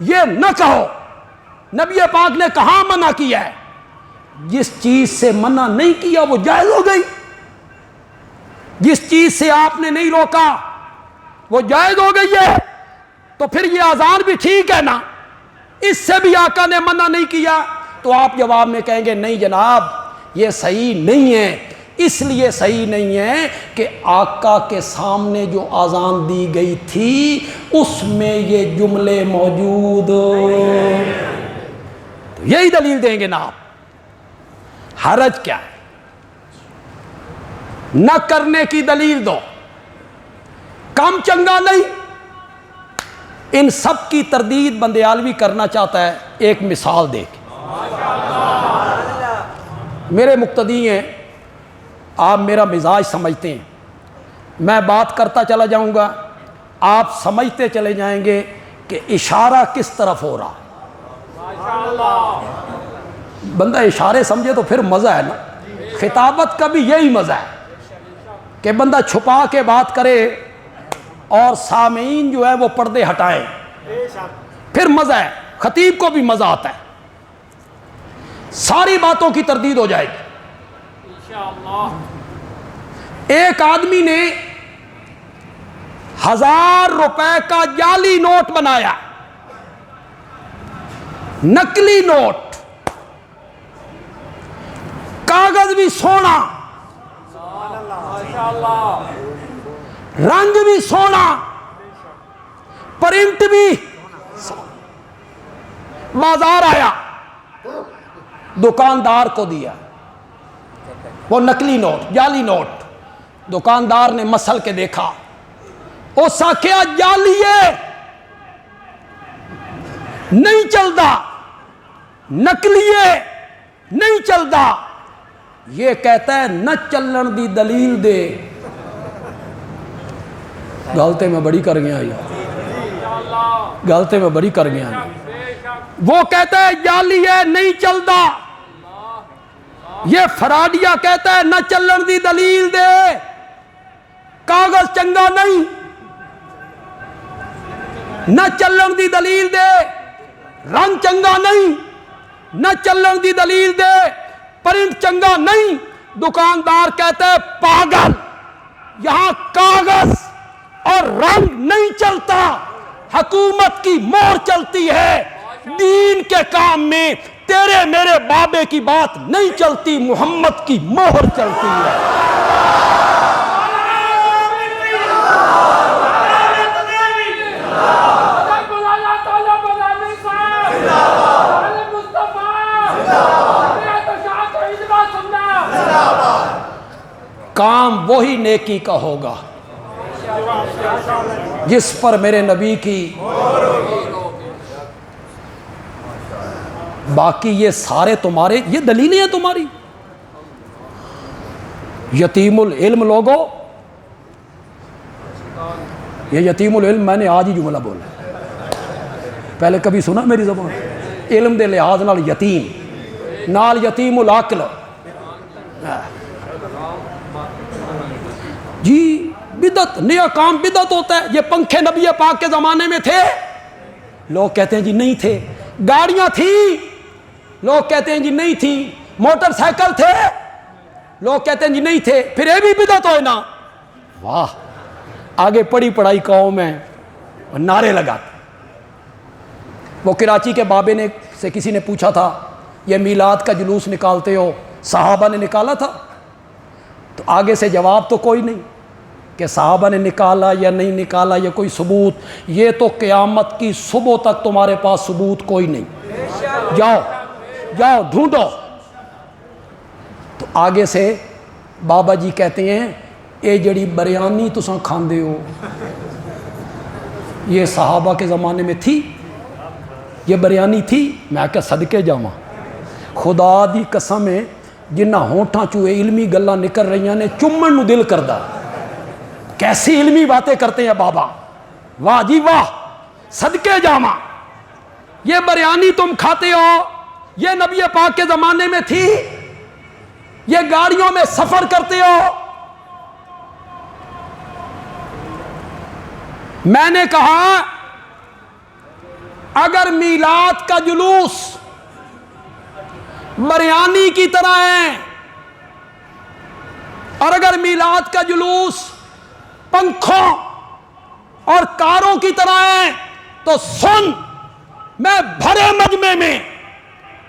یہ نہ کہو. نبی پاک نے کہاں منع کیا ہے؟ جس چیز سے منع نہیں کیا وہ جائز ہو گئی, جس چیز سے آپ نے نہیں روکا وہ جائز ہو گئی ہے. تو پھر یہ اذان بھی ٹھیک ہے نا, اس سے بھی آقا نے منع نہیں کیا. تو آپ جواب میں کہیں گے نہیں جناب یہ صحیح نہیں ہے. اس لیے صحیح نہیں ہے کہ آقا کے سامنے جو اذان دی گئی تھی اس میں یہ جملے موجود, تو یہی دلیل دیں گے نا آپ. حرج کیا ہے؟ نہ کرنے کی دلیل دو, کام چنگا نہیں. ان سب کی تردید بندیالوی کرنا چاہتا ہے ایک مثال دے کے. میرے مقتدی ہیں, آپ میرا مزاج سمجھتے ہیں, میں بات کرتا چلا جاؤں گا, آپ سمجھتے چلے جائیں گے کہ اشارہ کس طرف ہو رہا. بندہ اشارے سمجھے تو پھر مزہ ہے نا. خطابت کا بھی یہی مزہ ہے کہ بندہ چھپا کے بات کرے اور سامعین جو ہے وہ پردے ہٹائیں, پھر مزہ ہے. خطیب کو بھی مزہ آتا ہے. ساری باتوں کی تردید ہو جائے گی. ایک آدمی نے 1000 روپے کا جعلی نوٹ بنایا، نقلی نوٹ، کاغذ بھی سونا، رنگ بھی سونا، پرنٹ بھی، بازار آیا، دکاندار کو دیا وہ نقلی نوٹ، جعلی نوٹ۔ دکاندار نے مسل کے دیکھا، اس آکھیا جعلی ہے، نہیں چلدا، نقلی ہے، نہیں چلدا۔ یہ کہتا ہے نہ چلن دی دلیل دے۔ غلطی میں بڑی کر گیا، غلطی میں بڑی کر گیا۔ وہ کہتا ہے جعلی ہے، نہیں چلدا۔ یہ فراڈیا کہتا ہے نہ چلن دی دلیل دے، کاغذ چنگا نہیں، نہ چلن دی دلیل دے، رنگ چنگا نہیں، نہ چلن دی دلیل دے، پرنٹ چنگا نہیں۔ دکاندار کہتا ہے پاگل، یہاں کاغذ اور رنگ نہیں چلتا، حکومت کی مہر چلتی ہے، دین کے کام میں تیرے میرے بابے کی بات نہیں چلتی، محمد کی مہر چلتی ہے۔ کام وہی نیکی کا ہوگا جس پر میرے نبی کی، باقی یہ سارے تمہارے، یہ دلیلیں ہیں تمہاری۔ یتیم العلم لوگو، یہ یتیم العلم میں نے آج ہی جملہ بولا، پہلے کبھی سنا میری زبان؟ علم دے لحاظ نال یتیم، نال یتیم العقل۔ جی بدعت، نیا کام بدعت ہوتا ہے۔ یہ پنکھے نبی پاک کے زمانے میں تھے، لوگ کہتے ہیں جی نہیں تھے۔ گاڑیاں تھیں، لوگ کہتے ہیں جی نہیں تھی۔ موٹر سائیکل تھے، لوگ کہتے ہیں جی نہیں تھے۔ پھر یہ بھی بدعت ہوئے نا، واہ، آگے پڑھی پڑھائی قوم ہے، نعرے لگاتے۔ وہ کراچی کے بابے نے سے کسی نے پوچھا تھا یہ میلاد کا جلوس نکالتے ہو، صحابہ نے نکالا تھا؟ تو آگے سے جواب تو کوئی نہیں کہ صحابہ نے نکالا یا نہیں نکالا، یا کوئی ثبوت۔ یہ تو قیامت کی صبح تک تمہارے پاس ثبوت کوئی نہیں۔ جاؤ جاؤ ڈھونڈو۔ تو آگے سے بابا جی کہتے ہیں اے جڑی بریانی تساں کھاندے ہو، یہ صحابہ کے زمانے میں تھی، یہ بریانی تھی؟ میں کہا صدقے جاواں، خدا دی قسم ہے جنہ ہونٹاں چوئے علمی گلاں نکل رہی نے، چمن نو دل کردہ۔ کیسی علمی باتیں کرتے ہیں بابا، واہ جی واہ، صدقے جاواں۔ یہ بریانی تم کھاتے ہو، یہ نبی پاک کے زمانے میں تھی؟ یہ گاڑیوں میں سفر کرتے ہو؟ میں نے کہا اگر میلاد کا جلوس بریانی کی طرح ہے، اور اگر میلاد کا جلوس پنکھوں اور کاروں کی طرح ہے، تو سن، میں بھرے مجمع میں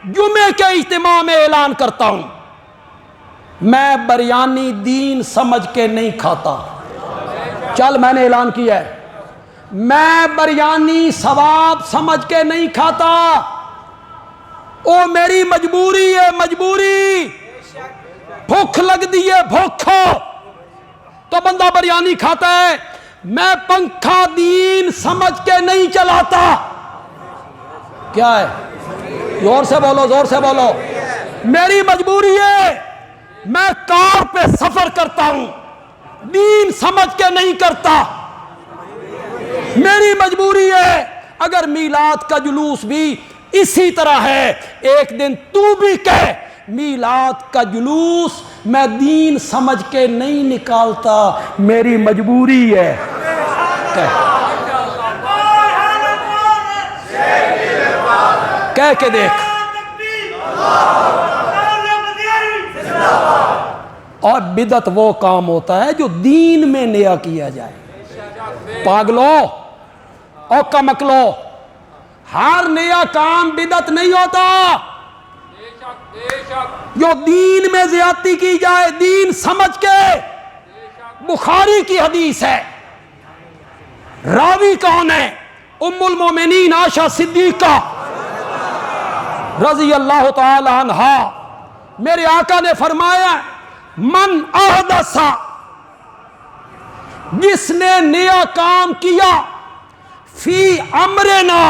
جمعے کے اجتماع میں اعلان کرتا ہوں، میں بریانی دین سمجھ کے نہیں کھاتا۔ چل، میں نے اعلان کیا ہے، میں بریانی ثواب سمجھ کے نہیں کھاتا، او میری مجبوری ہے، مجبوری۔ بھوک لگ دی ہے، بھوک تو بندہ بریانی کھاتا ہے۔ میں پنکھا دین سمجھ کے نہیں چلاتا۔ کیا ہے؟ زور سے بولو، زور سے بولو۔ میری مجبوری ہے، میں کار پہ سفر کرتا ہوں، دین سمجھ کے نہیں کرتا، میری مجبوری ہے۔ اگر میلاد کا جلوس بھی اسی طرح ہے، ایک دن تو بھی کہہ میلاد کا جلوس میں دین سمجھ کے نہیں نکالتا، میری مجبوری ہے۔ کہہ کے دیکھ۔ اور بدعت وہ کام ہوتا ہے جو دین میں نیا کیا جائے۔ پاگلو اور کمکلو، ہر نیا کام بدعت نہیں ہوتا۔ جو دین میں زیادتی کی جائے دین سمجھ کے، بخاری کی حدیث ہے، راوی کون ہے؟ ام المومنین عائشہ صدیقہ رضی اللہ تعالی عنہا۔ میرے آقا نے فرمایا من احدث، جس نے نیا کام کیا، فی امرنا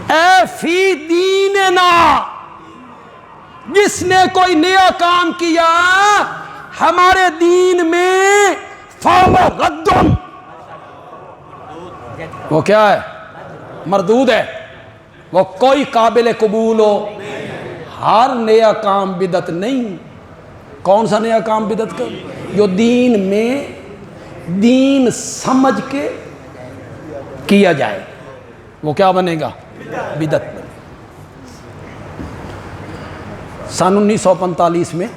اے فی دیننا، جس نے کوئی نیا کام کیا ہمارے دین میں، فَهُوَ رَدٌّ، وہ کیا ہے؟ مردود ہے، وہ کوئی قابل قبول ہو۔ ہر نیا کام بدعت نہیں۔ کون سا نیا کام بدعت کر؟ جو دین میں دین سمجھ کے کیا جائے وہ کیا بنے گا؟ بدعت بنے۔ سن 1945 میں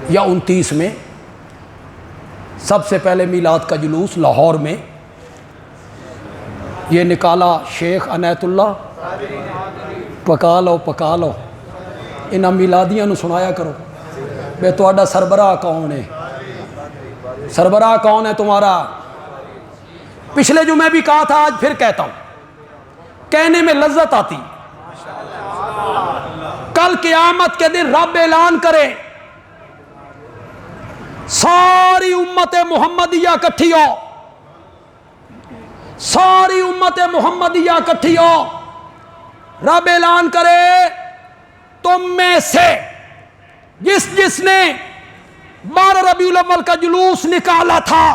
یا 29 میں سب سے پہلے میلاد کا جلوس لاہور میں یہ نکالا شیخ عنایت اللہ۔ پکا لو انہاں میلادیاں نو سنایا کرو بے تہاڈا سربراہ کون ہے؟ سربراہ کون ہے تمہارا؟ پچھلے جمعے بھی کہا تھا، آج پھر کہتا ہوں، کہنے میں لذت آتی۔ کل قیامت کے دن رب اعلان کرے ساری امت محمدیہ کٹھی ہو، ساری امت محمدیہ کٹھی ہو، رب اعلان کرے تم میں سے جس نے 12 ربیع الاول کا جلوس نکالا تھا،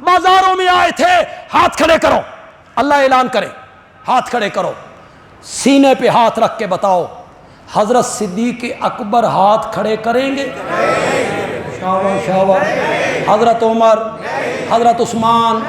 بازاروں میں آئے تھے، ہاتھ کھڑے کرو۔ اللہ اعلان کرے ہاتھ کھڑے کرو، سینے پہ ہاتھ رکھ کے بتاؤ حضرت صدیق اکبر ہاتھ کھڑے کریں گے؟ حضرت عمر، حضرت عثمان،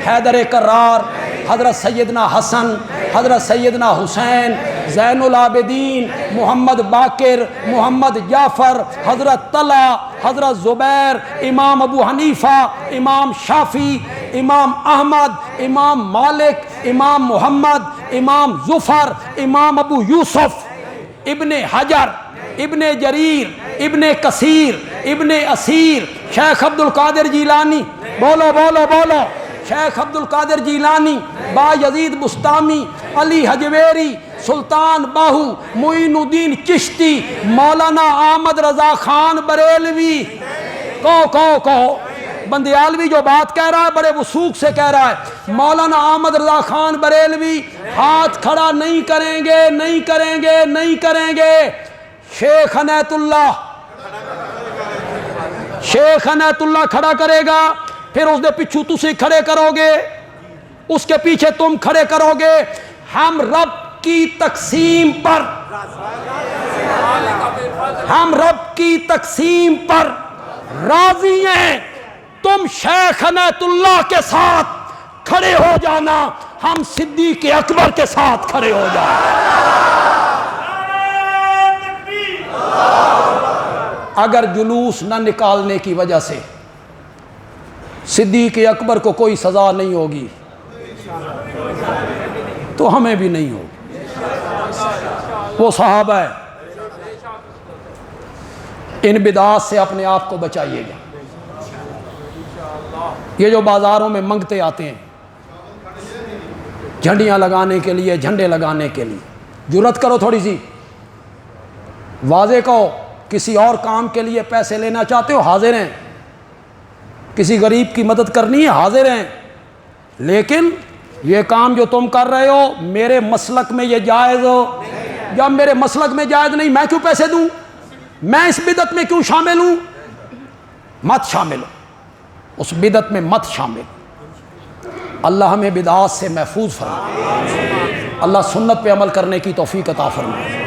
حیدر کرار، حضرت سیدنا حسن، حضرت سیدنا حسین، زین العابدین، محمد باقر، محمد جعفر، حضرت طلحہ، حضرت زبیر، امام ابو حنیفہ، امام شافعی، امام احمد، امام مالک، امام محمد، امام ظفر، امام ابو یوسف، ابن حجر، ابن جریر، ابن کثیر، ابن اسیر، شیخ عبد القادر جیلانی، بولو بولو بولو، شیخ عبد القادر جیلانی، با یزید بستامی، علی حجویری، سلطان باہو، معین الدین چشتی، مولانا احمد رضا خان بریلوی۔ کہو بندیالوی جو بات کہہ رہا ہے بڑے وثوق سے کہہ رہا ہے، مولانا احمد رضا خان بریلوی ہاتھ کھڑا نہیں کریں گے، نہیں کریں گے، نہیں کریں گے۔ شیخ عنایت اللہ، شیخ عنایت اللہ کھڑا کرے گا، پھر اس دے پیچھو تسی کھڑے کرو گے، اس کے پیچھے تم کھڑے کرو گے۔ ہم رب کی تقسیم پر، ہم رب کی تقسیم پر راضی ہیں، تم شیخ عنایت اللہ کے ساتھ کھڑے ہو جانا، ہم صدیق اکبر کے ساتھ کھڑے ہو جانا۔ اگر جلوس نہ نکالنے کی وجہ سے صدیق اکبر کو کوئی سزا نہیں ہوگی تو ہمیں بھی نہیں ہوگی۔ وہ صحابہ ہے، ان بدعات سے اپنے آپ کو بچائیے گا۔ یہ جو بازاروں میں منگتے آتے ہیں جھنڈیاں لگانے کے لیے، جھنڈے لگانے کے لیے، جرات کرو تھوڑی سی، واضح کہو کسی اور کام کے لیے پیسے لینا چاہتے ہو حاضر ہیں، کسی غریب کی مدد کرنی ہے حاضر ہیں، لیکن یہ کام جو تم کر رہے ہو میرے مسلک میں یہ جائز ہو، جب میرے مسلک میں جائز نہیں میں کیوں پیسے دوں، میں اس بدعت میں کیوں شامل ہوں؟ مت شامل ہو، اس بدعت میں مت شامل۔ اللہ ہمیں بدعات سے محفوظ فرمائے، اللہ سنت پہ عمل کرنے کی توفیق عطا فرمائے۔